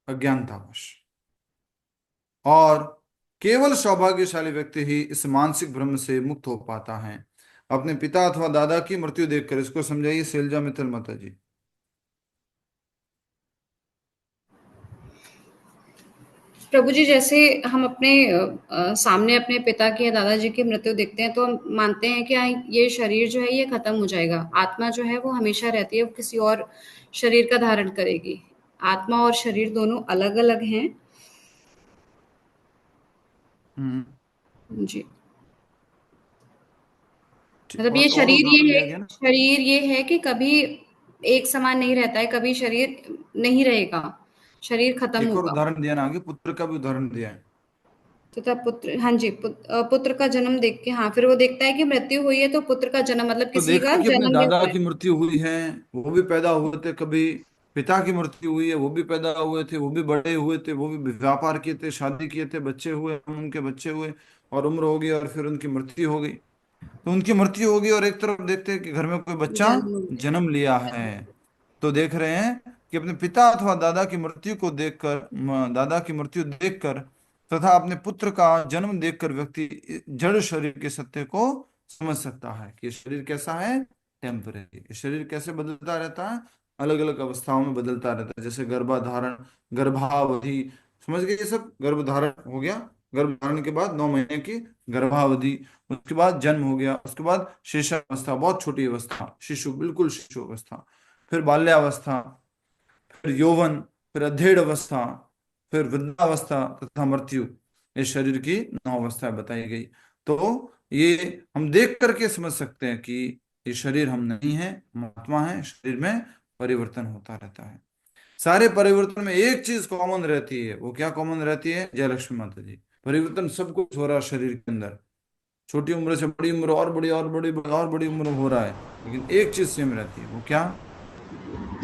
अज्ञानतावश। और केवल सौभाग्यशाली व्यक्ति ही इस मानसिक भ्रम से मुक्त हो पाता है अपने पिता अथवा दादा की मृत्यु देखकर। इसको समझाइए शैलजा मित्तल माता जी। प्रभु जी, जैसे हम अपने सामने अपने पिता की या दादाजी की मृत्यु देखते हैं तो हम मानते हैं कि ये शरीर जो है ये खत्म हो जाएगा, आत्मा जो है वो हमेशा रहती है, वो किसी और शरीर का धारण करेगी। आत्मा और शरीर दोनों अलग अलग हैं। जी, मतलब ये और उदाहरण दिया है, गया ना। शरीर ये है कि कभी एक समान नहीं रहता है, कभी शरीर नहीं रहेगा, शरीर खत्म एक और होगा। उदाहरण दिया ना आगे, पुत्र का भी उदाहरण दिया है। तथा पुत्र, हाँ जी, पुत्र का जन्म देख के, हाँ, फिर वो देखता है कि मृत्यु हुई है तो पुत्र का जन्म, मतलब तो किसी का देखा कि अपने जन्म भी दादा हुआ है। की मृत्यु हुई है, वो भी पैदा हुए थे, कभी पिता की मृत्यु हुई है, वो भी पैदा हुए थे, वो भी बड़े हुए थे, वो भी व्यापार किए थे, शादी किए थे, बच्चे हुए, उनके बच्चे हुए और उम्र हो गई और फिर उनकी मृत्यु हो गई। तो उनकी मृत्यु होगी और एक तरफ देखते हैं कि घर में कोई बच्चा जन्म। जन्म लिया है। तो देख रहे हैं कि अपने पिता अथवा दादा की मृत्यु को देखकर, दादा की मृत्यु देखकर तथा अपने पुत्र का जन्म देखकर व्यक्ति जड़ शरीर के सत्य को समझ सकता है कि ये शरीर कैसा है, टेम्परेरी। ये शरीर कैसे बदलता रहता है, अलग अलग अवस्थाओं में बदलता रहता है। जैसे गर्भाधारण, गर्भावधि, समझ गए ये सब। गर्भधारण हो गया, गर्भधारण के बाद 9 महीने की गर्भावधि, उसके बाद जन्म हो गया, उसके बाद शिशुअवस्था, बहुत छोटी अवस्था, शिशु, बिल्कुल शिशु अवस्था, फिर बाल्यावस्था, फिर यौवन, फिर अधेड़ अवस्था, फिर वृद्धावस्था तथा मृत्यु, इस शरीर की 9 अवस्थाएं बताई गई। तो ये हम देख करके समझ सकते हैं कि ये शरीर हम नहीं है, हम आत्मा है। शरीर में परिवर्तन होता रहता है। सारे परिवर्तन में एक चीज कॉमन रहती है। वो क्या कॉमन रहती है? जय लक्ष्मी माता जी। परिवर्तन सब कुछ हो रहा है शरीर के अंदर, छोटी उम्र से बड़ी उम्र, और बड़ी और बड़ी और बड़ी उम्र हो रहा है, लेकिन एक चीज सेम रहती है। वो क्या?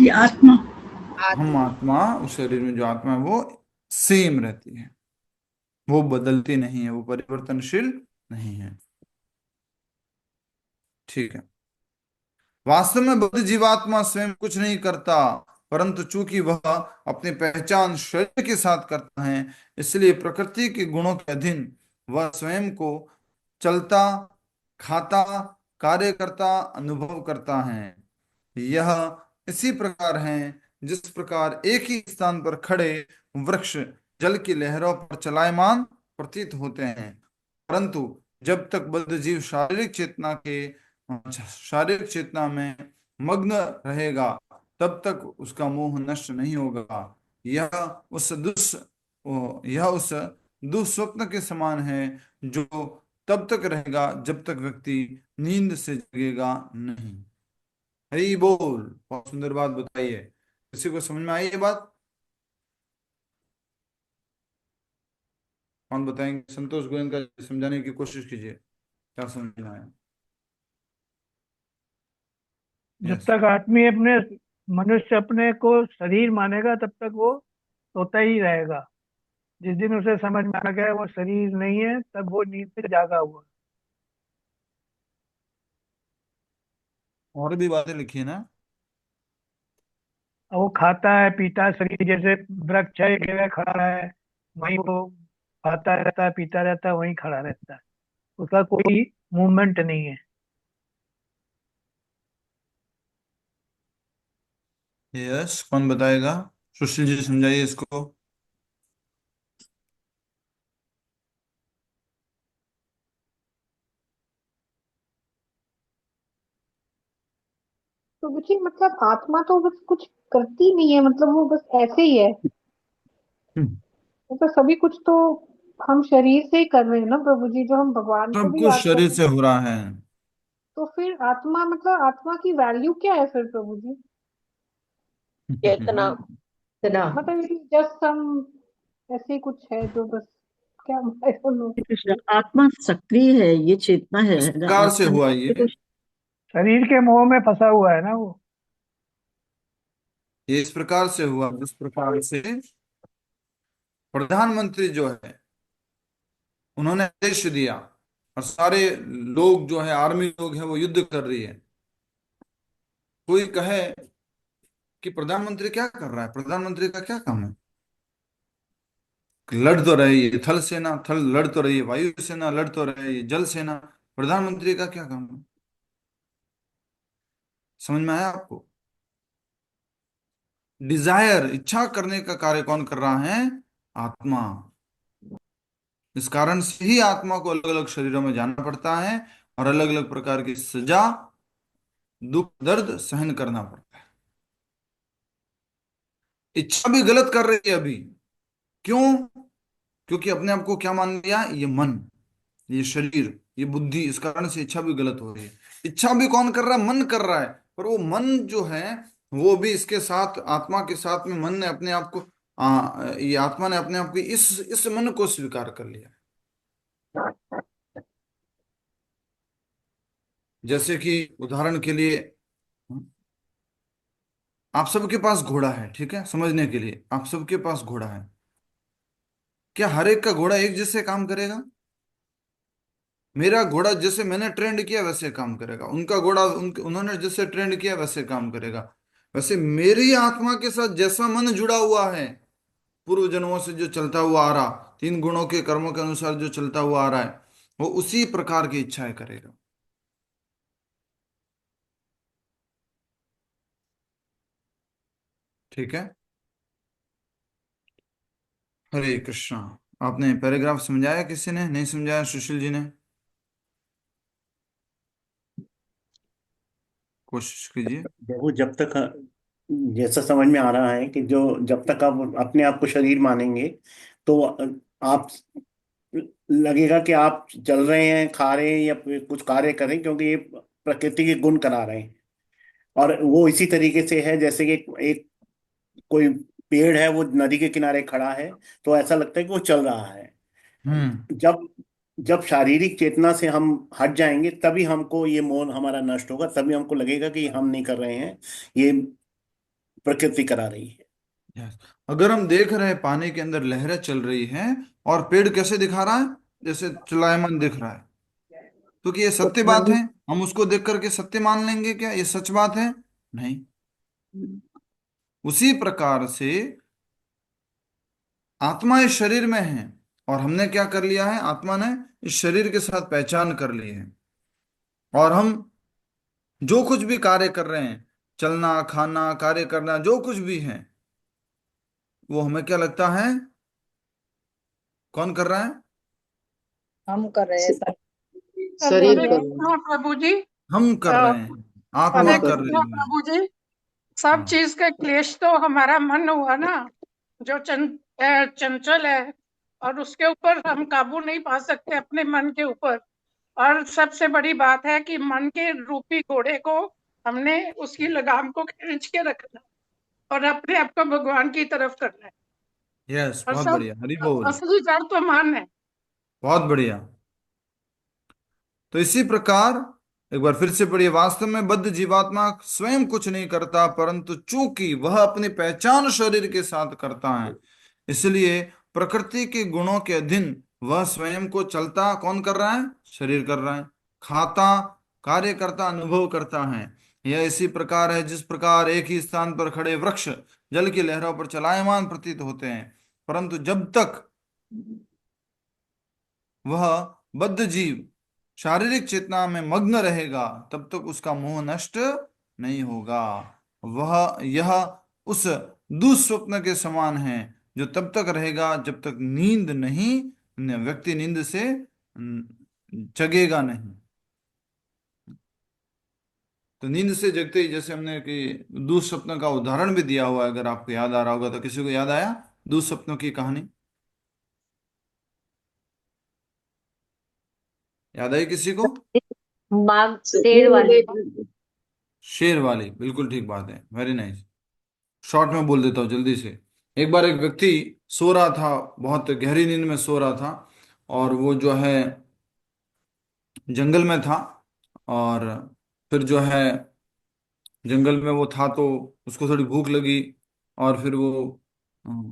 ये आत्मा। हम आत्मा, उस शरीर में जो आत्मा है वो सेम रहती है, वो बदलती नहीं है, वो परिवर्तनशील नहीं है। ठीक है। वास्तव में बुद्ध जीवात्मा स्वयं कुछ नहीं करता, परंतु चूंकि वह अपनी पहचान शरीर के साथ करता है, इसलिए प्रकृति के गुणों के अधीन वह स्वयं को चलता, खाता, कार्य करता, अनुभव करता है। यह इसी प्रकार है जिस प्रकार एक ही स्थान पर खड़े वृक्ष जल की लहरों पर चलायमान प्रतीत होते हैं, परंतु जब तक बद्ध जीव शारीरिक चेतना में मग्न रहेगा, तब तक उसका मोह नष्ट नहीं होगा। यह उस दुस यह उस दुस्वप्न के समान है जो तब तक रहेगा जब तक व्यक्ति नींद से जगेगा नहीं। हरी बोल। बहुत सुंदर बात बताई है। किसी को समझ में आई ये बात? कौन बताएंगे? संतोष गोयनका समझाने की कोशिश कीजिए, क्या समझ में आया? जब यस। तक आदमी अपने मनुष्य अपने को शरीर मानेगा तब तक वो सोता ही रहेगा। जिस दिन उसे समझ में आ गया वो शरीर नहीं है, तब वो नींद से जागा हुआ। और भी बातें लिखी है ना? और वो खाता है पीता है, शरीर जैसे वृक्ष है, एक जगह खड़ा है, वहीं वो खाता रहता है, पीता रहता है, वहीं खड़ा रहता है, उसका कोई मूवमेंट नहीं है। यस, कौन बताएगा? सुशील जी समझाइए इसको। तो बच्चे मतलब आत्मा तो बस कुछ करती नहीं है, मतलब वो बस ऐसे ही है। मतलब सभी कुछ तो हम शरीर से ही कर रहे हैं ना प्रभु जी, जो हम भगवान को सब भी कुछ याद कर शरीर रहे हैं। से हो रहा है। तो फिर आत्मा मतलब आत्मा की वैल्यू क्या है फिर प्रभु जी? चेतना। इतना मतलब जस्ट सम ऐसे ही कुछ है जो बस क्या I don't know। कृष्ण, आत्मा सक्रिय है, ये चेतना है इस ना, प्रकार से आत्मा हुआ ने ये कुछ। शरीर के मोह में फंसा हुआ है ना वो। ये इस प्रकार से हुआ जिस प्रकार से प्रधानमंत्री जो है, उन्होंने आदेश दिया और सारे लोग जो है, आर्मी लोग हैं, वो युद्ध कर रही है। कोई कहे कि प्रधानमंत्री क्या कर रहा है, प्रधानमंत्री का क्या काम है? लड़ तो रही है थल सेना, थल लड़ तो रही है वायु सेना, लड़ तो रही है जल सेना, प्रधानमंत्री का क्या काम है? समझ में आया आपको? डिजायर, इच्छा करने का कार्य कौन कर रहा है? आत्मा। इस कारण से ही आत्मा को अलग अलग शरीरों में जाना पड़ता है और अलग अलग प्रकार की सजा, दुख, दर्द सहन करना पड़ता है। इच्छा भी गलत कर रही है अभी। क्यों? क्योंकि अपने आप को क्या मान लिया? ये मन, ये शरीर, ये बुद्धि, इस कारण से इच्छा भी गलत हो रही है। इच्छा भी कौन कर रहा है? मन कर रहा है। पर वो मन जो है, वो भी इसके साथ, आत्मा के साथ में मन ने अपने आप को ये आत्मा ने अपने आप को इस मन को स्वीकार कर लिया। जैसे कि उदाहरण के लिए, आप सबके पास घोड़ा है, ठीक है? समझने के लिए, आप सबके पास घोड़ा है। क्या हर एक का घोड़ा एक जैसे काम करेगा? मेरा घोड़ा जैसे मैंने ट्रेंड किया वैसे काम करेगा, उनका घोड़ा उन्होंने जैसे ट्रेंड किया वैसे काम करेगा। वैसे मेरी आत्मा के साथ जैसा मन जुड़ा हुआ है, पूर्व जन्मों से जो चलता हुआ आ रहा, 3 गुणों के कर्मों के अनुसार जो चलता हुआ आ रहा है, वो उसी प्रकार की इच्छाएं करेगा। ठीक है। हरे कृष्णा। आपने पैराग्राफ समझाया? किसी ने नहीं समझाया? सुशील जी ने कोशिश कीजिए। प्रभु, जब तक जैसा समझ में आ रहा है कि जो जब तक आप अपने आप को शरीर मानेंगे तो आप लगेगा कि आप चल रहे हैं, खा रहे हैं या फिर कुछ कार्य कर रहे हैं, क्योंकि ये प्रकृति के गुण करा रहे हैं। और वो इसी तरीके से है जैसे कि एक कोई पेड़ है, वो नदी के किनारे खड़ा है, तो ऐसा लगता है कि वो चल रहा है। हम्म। जब जब शारीरिक चेतना से हम हट जाएंगे तभी हमको ये मोह हमारा नष्ट होगा, तभी हमको लगेगा कि हम नहीं कर रहे हैं, ये प्रकृति करा रही है। Yes. अगर हम देख रहे हैं पानी के अंदर लहरें चल रही हैं और पेड़ कैसे दिखा रहा है, जैसे चलायमान दिख रहा है, तो कि ये तो सत्य बात है, हम उसको देख करके सत्य मान लेंगे क्या, ये सच बात है? नहीं। उसी प्रकार से आत्मा इस शरीर में है, और हमने क्या कर लिया है, आत्मा ने इस शरीर के साथ पहचान कर ली है, और हम जो कुछ भी कार्य कर रहे हैं, चलना, खाना, कार्य करना, जो कुछ भी है, वो हमें क्या लगता है, कौन कर रहा है? हम कर रहे हैं सब। शरीर हरे कर कृष्णा प्रभु जी। हम कर अ, रहे हैं, आत्मा हरे हम कर कर कृष्णा रही है। प्रभु जी, सब हाँ। चीज का क्लेश तो हमारा मन हुआ ना, जो चंचल है, और उसके ऊपर हम काबू नहीं पा सकते अपने मन के ऊपर। और सबसे बड़ी बात है कि मन के रूपी घोड़े को हमने उसकी लगाम को खींच के रखना और अपने आप को भगवान की तरफ करना है। यस, और बहुत सब बढ़िया, हरि बोल। असली जड़ तो मन है। बहुत बढ़िया। तो इसी प्रकार एक बार फिर से पढ़िए, वास्तव में बद्ध जीवात्मा स्वयं कुछ नहीं करता, परंतु चूंकि वह अपनी पहचान शरीर के साथ करता है, इसलिए प्रकृति के गुणों के अधीन वह स्वयं को चलता कौन कर रहा है, शरीर कर रहा है, खाता, कार्य करता, अनुभव करता है। यह इसी प्रकार है जिस प्रकार एक ही स्थान पर खड़े वृक्ष जल की लहरों पर चलायमान प्रतीत होते हैं, परंतु जब तक वह बद्ध जीव शारीरिक चेतना में मग्न रहेगा तब तक उसका मोह नष्ट नहीं होगा। वह यह उस दुस्वप्न के समान है जो तब तक रहेगा जब तक नींद नहीं, व्यक्ति नींद से जगेगा नहीं। तो नींद से जगते ही, जैसे हमने कि दुस्वप्न का उदाहरण भी दिया हुआ है, अगर आपको याद आ रहा होगा, तो किसी को याद आया दुस्वप्नों की कहानी? याद आई किसी को? बाघ शेर वाली। शरीर शेर वाली, बिल्कुल ठीक बात है, वेरी नाइस। शॉर्ट में बोल देता हूँ जल्दी से। एक बार एक व्यक्ति सो रहा था, बहुत गहरी नींद में सो रहा था, और वो जो है जंगल में था, और फिर जो है जंगल में वो था तो उसको थोड़ी भूख लगी, और फिर वो अम,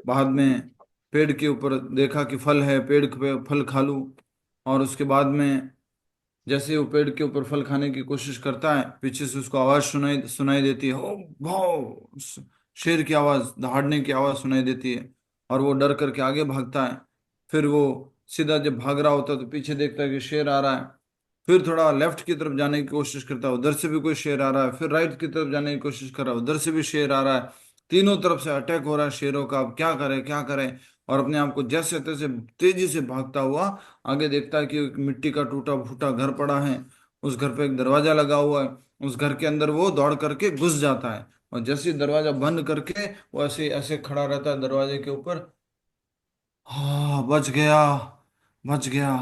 बाद में पेड़ के ऊपर देखा कि फल है, पेड़ पे फल खा लूं। और उसके बाद में जैसे ही वो पेड़ के ऊपर फल खाने की कोशिश करता है, पीछे से उसको आवाज सुनाई सुनाई देती है, ओ भाव, शेर की आवाज, दहाड़ने की आवाज सुनाई देती है, और वो डर करके आगे भागता है। फिर वो सीधा जब भाग रहा होता है तो पीछे देखता है कि शेर आ रहा है। फिर थोड़ा लेफ्ट की तरफ जाने की कोशिश करता है, उधर से भी कोई शेर आ रहा है। फिर राइट की तरफ जाने की कोशिश कर रहा है, उधर से भी शेर आ रहा है। तीनों तरफ से अटैक हो रहा है शेरों का, अब क्या करे क्या करे। और अपने आप को जैसे तैसे तेजी से भागता हुआ आगे देखता है कि एक मिट्टी का टूटा फूटा घर पड़ा है, उस घर पे एक दरवाजा लगा हुआ है। उस घर के अंदर वो दौड़ करके घुस जाता है, और जैसे ही दरवाजा बंद करके वो ऐसे ऐसे खड़ा रहता है दरवाजे के ऊपर, हाँ बच गया, बच गया।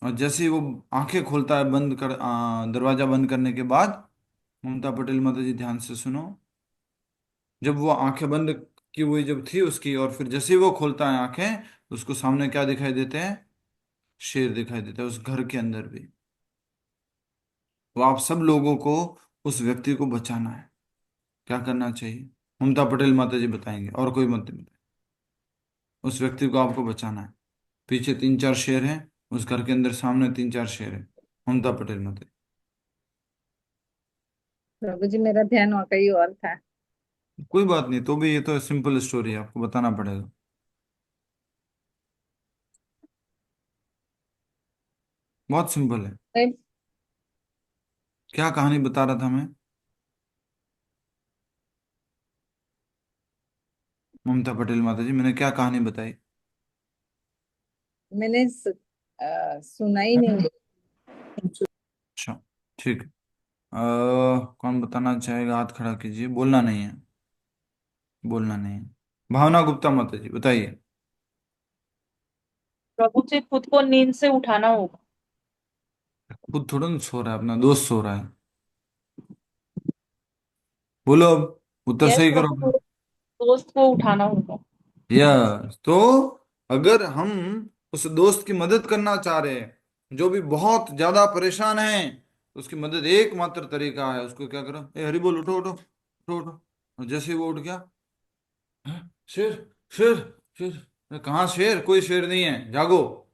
और जैसे ही वो आंखें खोलता है दरवाजा बंद करने के बाद, ममता पटेल माता जी ध्यान से सुनो, जब वो आंखें बंद की हुई जब थी उसकी, और फिर जैसे ही वो खोलता है आंखें, तो उसको सामने क्या दिखाई देते हैं, शेर दिखाई देता है उस घर के अंदर भी। तो आप सब लोगों को उस व्यक्ति को बचाना है, क्या करना चाहिए, ममता पटेल माता जी बताएंगे, और कोई मत बताए। उस व्यक्ति को आपको बचाना है। पीछे 3-4 शेर हैं, उस घर के अंदर सामने 3-4 शेर हैं, ममता पटेल माता जी। प्रभु जी मेरा ध्यान और कहीं और था। कोई बात नहीं, तो भी ये तो सिंपल स्टोरी है, आपको बताना पड़ेगा। बहुत सिंपल है। नहीं, क्या कहानी बता रहा था मैं? ममता पटेल माता जी, मैंने क्या कहानी बताई? मैंने सुना ही नहीं। अच्छा, ठीक है। कौन बताना चाहेगा? हाथ खड़ा कीजिए। बोलना नहीं है, बोलना नहीं है। भावना गुप्ता माता जी बताइए। प्रभु जी, खुद को नींद से उठाना होगा। खुद थोड़ा ना सो रहा है, अपना दोस्त सो रहा है। बोलो अब, उत्तर यस सही करो प्रभु, अपना। दोस्त को उठाना होगा। यस, तो अगर हम उस दोस्त की मदद करना चाह रहे हैं जो भी बहुत ज्यादा परेशान है, तो उसकी मदद एकमात्र तरीका है, उसको क्या करो, ए हरि बोल, उठो उठो उठो उठो। और जैसे ही वो उठ गया, "हैं? शेर, शेर, शेर"। अरे कहाँ शेर? कोई शेर नहीं है, जागो।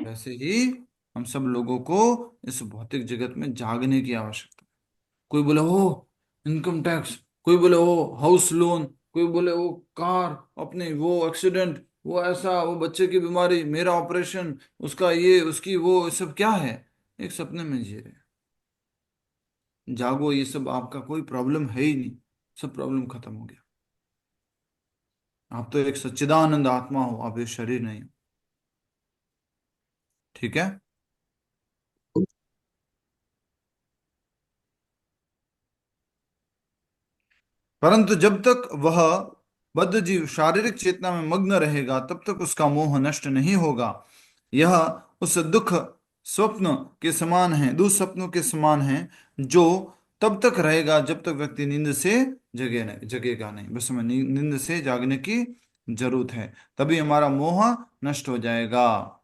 वैसे ही हम सब लोगों को इस भौतिक जगत में जागने की आवश्यकता है। कोई बोले हो इनकम टैक्स, कोई बोले हो हाउस लोन, कोई बोले वो कार, अपने वो एक्सीडेंट, वो ऐसा, वो बच्चे की बीमारी, मेरा ऑपरेशन, उसका ये, उसकी वो, ये सब क्या है? एक सपने में जी रहे हैं। जागो, ये सब आपका कोई प्रॉब्लम है ही नहीं, सब प्रॉब्लम खत्म हो गया। आप तो एक सच्चिदानंद आत्मा हो, आप ये शरीर नहीं हो। ठीक है? परंतु जब तक वह बद्ध जीव शारीरिक चेतना में मग्न रहेगा, तब तक उसका मोह नष्ट नहीं होगा। यह उस दुख स्वप्न के समान है, दुस्वप्नों के समान है, जो तब तक रहेगा जब तक व्यक्ति नींद से जगेगा नहीं। बस हमें नींद से जागने की जरूरत है, तभी हमारा मोह नष्ट हो जाएगा।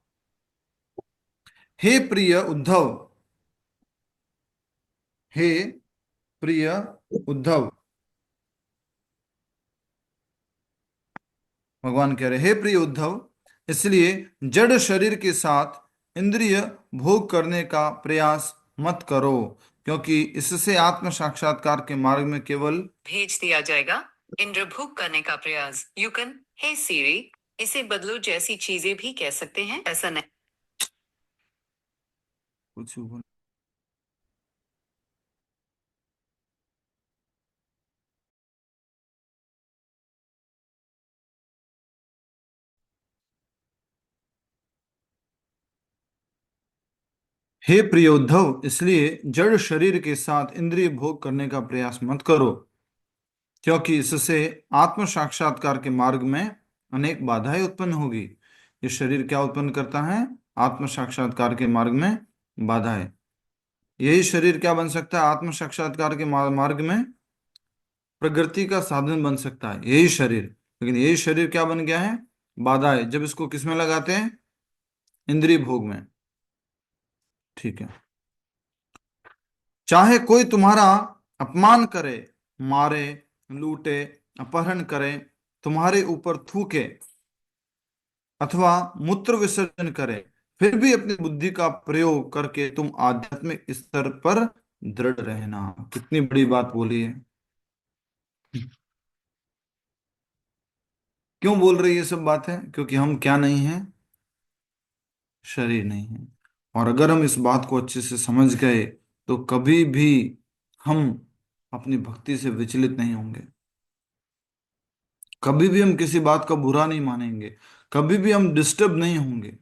हे प्रिय उद्धव, हे प्रिय उद्धव, भगवान कह रहे, हे प्रिय उद्धव, इसलिए जड़ शरीर के साथ इंद्रिय भोग करने का प्रयास मत करो, क्योंकि इससे आत्म साक्षात्कार के मार्ग में केवल भेज दिया जाएगा। इंद्र भोग करने का प्रयास, यूकन, हे सीरी, इसे बदलो जैसी चीजें भी कह सकते हैं, ऐसा नहीं। कुछ बोल- हे प्रिय उद्धव, इसलिए जड़ शरीर के साथ इंद्रिय भोग करने का प्रयास मत करो, क्योंकि इससे आत्म साक्षात्कार के मार्ग में अनेक बाधाएं उत्पन्न होगी। ये शरीर क्या उत्पन्न करता है? आत्म साक्षात्कार के मार्ग में बाधाएं। यही शरीर क्या बन सकता है? आत्म साक्षात्कार के मार्ग में प्रगति का साधन बन सकता है यही शरीर। लेकिन यही शरीर क्या बन गया है? बाधाएं, जब इसको किसमें लगाते हैं? इंद्रिय भोग में। ठीक है। चाहे कोई तुम्हारा अपमान करे, मारे, लूटे, अपहरण करे, तुम्हारे ऊपर थूके अथवा मूत्र विसर्जन करे, फिर भी अपनी बुद्धि का प्रयोग करके तुम आध्यात्मिक स्तर पर दृढ़ रहना। कितनी बड़ी बात बोली है। क्यों बोल रही है सब बातें? क्योंकि हम क्या नहीं हैं? शरीर नहीं है। और अगर हम इस बात को अच्छे से समझ गए, तो कभी भी हम अपनी भक्ति से विचलित नहीं होंगे। कभी भी हम किसी बात का बुरा नहीं मानेंगे, कभी भी हम डिस्टर्ब नहीं होंगे।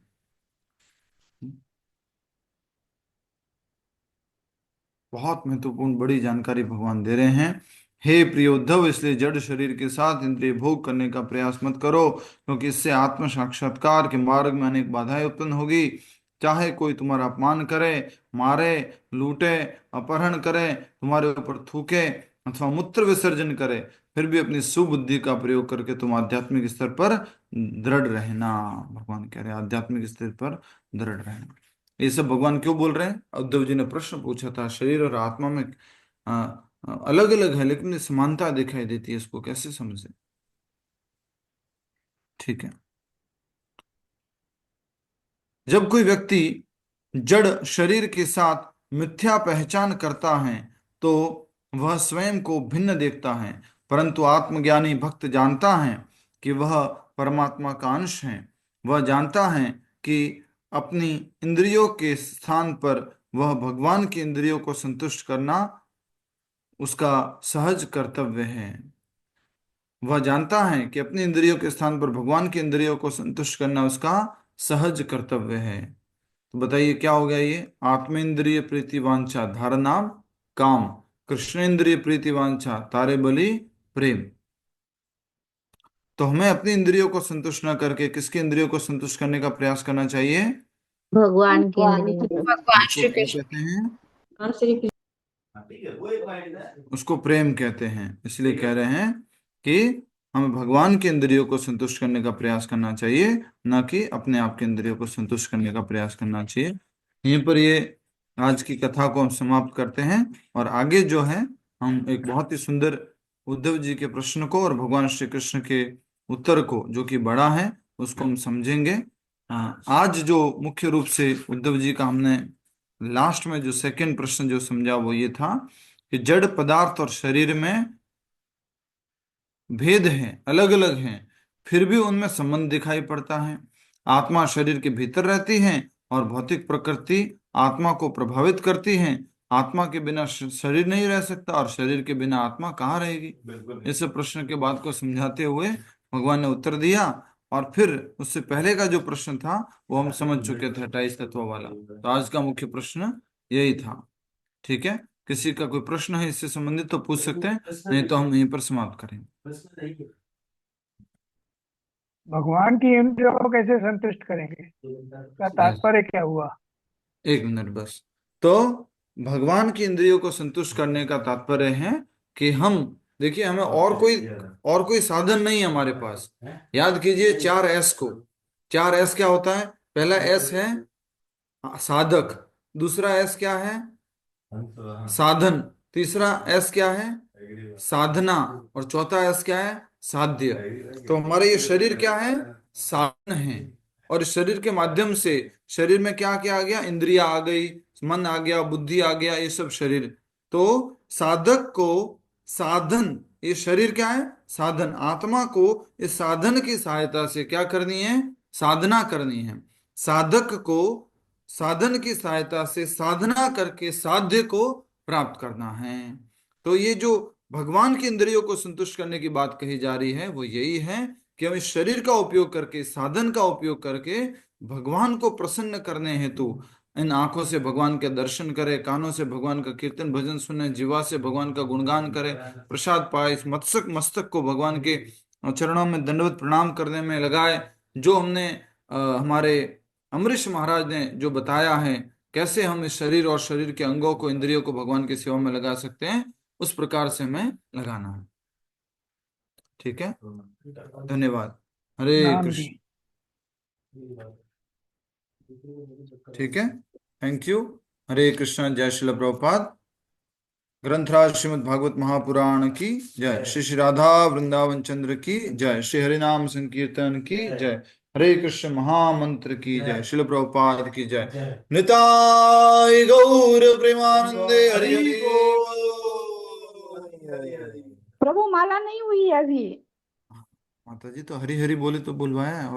बहुत महत्वपूर्ण बड़ी जानकारी भगवान दे रहे हैं। हे प्रिय उद्धव, इसलिए जड़ शरीर के साथ इंद्रिय भोग करने का प्रयास मत करो, क्योंकि इससे आत्म साक्षात्कार के मार्ग में अनेक बाधाएं उत्पन्न होगी। चाहे कोई तुम्हारा अपमान करे, मारे, लूटे, अपहरण करे, तुम्हारे ऊपर थूके अथवा मूत्र विसर्जन करे, फिर भी अपनी सुबुद्धि का प्रयोग करके तुम आध्यात्मिक स्तर पर दृढ़ रहना। भगवान कह रहे हैं आध्यात्मिक स्तर पर दृढ़ रहना। ये सब भगवान क्यों बोल रहे हैं? उद्धव जी ने प्रश्न पूछा था, शरीर और आत्मा में अलग अलग है, लेकिन समानता दिखाई देती है, इसको कैसे समझे? ठीक है। जब कोई व्यक्ति जड़ शरीर के साथ मिथ्या पहचान करता है, तो वह स्वयं को भिन्न देखता है, परंतु आत्मज्ञानी भक्त जानता है कि वह परमात्मा का अंश है। वह जानता है कि अपनी इंद्रियों के स्थान पर वह भगवान की इंद्रियों को संतुष्ट करना उसका सहज कर्तव्य है। वह जानता है कि अपनी इंद्रियों के स्थान पर भगवान की इंद्रियों को संतुष्ट करना उसका सहज कर्तव्य है। तो बताइए क्या हो गया ये? आत्मेंद्रिय प्रीति वांछा धारणा काम, कृष्णेंद्रिय प्रीति वांछा, तारे बलि प्रेम। तो हमें अपनी इंद्रियों को संतुष्ट न करके किसकी इंद्रियों को संतुष्ट करने का प्रयास करना चाहिए? भगवान की इंद्रियों को। भगवान उसको श्री क्या कृष्ण। कहते हैं? भगवान श्री कृष्ण। उसको प्रेम कहते हैं। इसलिए कह रहे हैं कि हमें भगवान के इंद्रियों को संतुष्ट करने का प्रयास करना चाहिए, न कि अपने आप के इंद्रियों को संतुष्ट करने का प्रयास करना चाहिए। यहीं पर ये आज की कथा को हम समाप्त करते हैं और आगे जो है हम एक बहुत ही सुंदर उद्धव जी के प्रश्न को और भगवान श्री कृष्ण के उत्तर को, जो कि बड़ा है, उसको हम समझेंगे। आज जो मुख्य रूप से उद्धव जी का हमने लास्ट में जो सेकंड प्रश्न जो समझा वो ये था कि जड़ पदार्थ और शरीर में भेद है, अलग अलग हैं, फिर भी उनमें संबंध दिखाई पड़ता है। आत्मा शरीर के भीतर रहती है और भौतिक प्रकृति आत्मा को प्रभावित करती है। आत्मा के बिना शरीर नहीं रह सकता और शरीर के बिना आत्मा कहाँ रहेगी। इस प्रश्न के बाद को समझाते हुए भगवान ने उत्तर दिया और फिर उससे पहले का जो प्रश्न था वो हम समझ चुके थे, 28 तत्वों वाला। तो आज का मुख्य प्रश्न यही था। ठीक है, किसी का कोई प्रश्न है इससे संबंधित तो पूछ सकते हैं, नहीं तो हम यहीं पर समाप्त करेंगे। भगवान की इंद्रियों को कैसे संतुष्ट करेंगे, का तात्पर्य क्या हुआ? एक मिनट बस। तो भगवान की इंद्रियों को संतुष्ट करने का तात्पर्य है कि हम देखिए, हमें और कोई साधन नहीं है हमारे पास। याद कीजिए 4S को। 4S क्या होता है? पहला S है साधक, दूसरा S क्या है? साधन, तीसरा S क्या है? साधना, और चौथा S क्या है? साध्य। तो हमारा ये शरीर क्या है? साधन है। और इस शरीर के माध्यम से शरीर में क्या क्या आ गया? इंद्रिया आ गई, मन आ गया, बुद्धि आ गया, ये सब शरीर। तो साधक को साधन, ये शरीर क्या है? साधन। आत्मा को इस साधन की सहायता से क्या करनी है? साधना करनी है। साधक को साधन की सहायता से साधना करके साध्य को प्राप्त करना है। तो ये जो भगवान की इंद्रियों को संतुष्ट करने की बात कही जा रही है वो यही है कि हम इस शरीर का उपयोग करके, साधन का उपयोग करके भगवान को प्रसन्न करने हेतु इन आंखों से भगवान के दर्शन करें, कानों से भगवान का कीर्तन भजन सुने, जीवा से भगवान का गुणगान करें, प्रसाद पाए, इस मस्तक को भगवान के चरणों में दंडवत प्रणाम करने में लगाए। जो हमने हमारे अमरीश महाराज ने जो बताया है कैसे हम इस शरीर और शरीर के अंगों को, इंद्रियों को भगवान की सेवा में लगा सकते हैं, उस प्रकार से हमें लगाना है। ठीक है, धन्यवाद। हरे नाम कृष्ण। जी। ठीक है, थैंक यू। हरे कृष्ण। जय श्रील प्रभुपाद। ग्रंथराज श्रीमद् भागवत महापुराण की जय। श्री श्री राधा वृंदावन चंद्र की जय। श्री हरिनाम संकीर्तन की जय। हरे कृष्ण महामंत्र की जय। श्रील प्रभुपाद की जय। निताय गौर प्रेमानंदे। हरि हरि प्रभु माला नहीं हुई है अभी। माता जी तो हरि हरि बोले तो बुलवाया।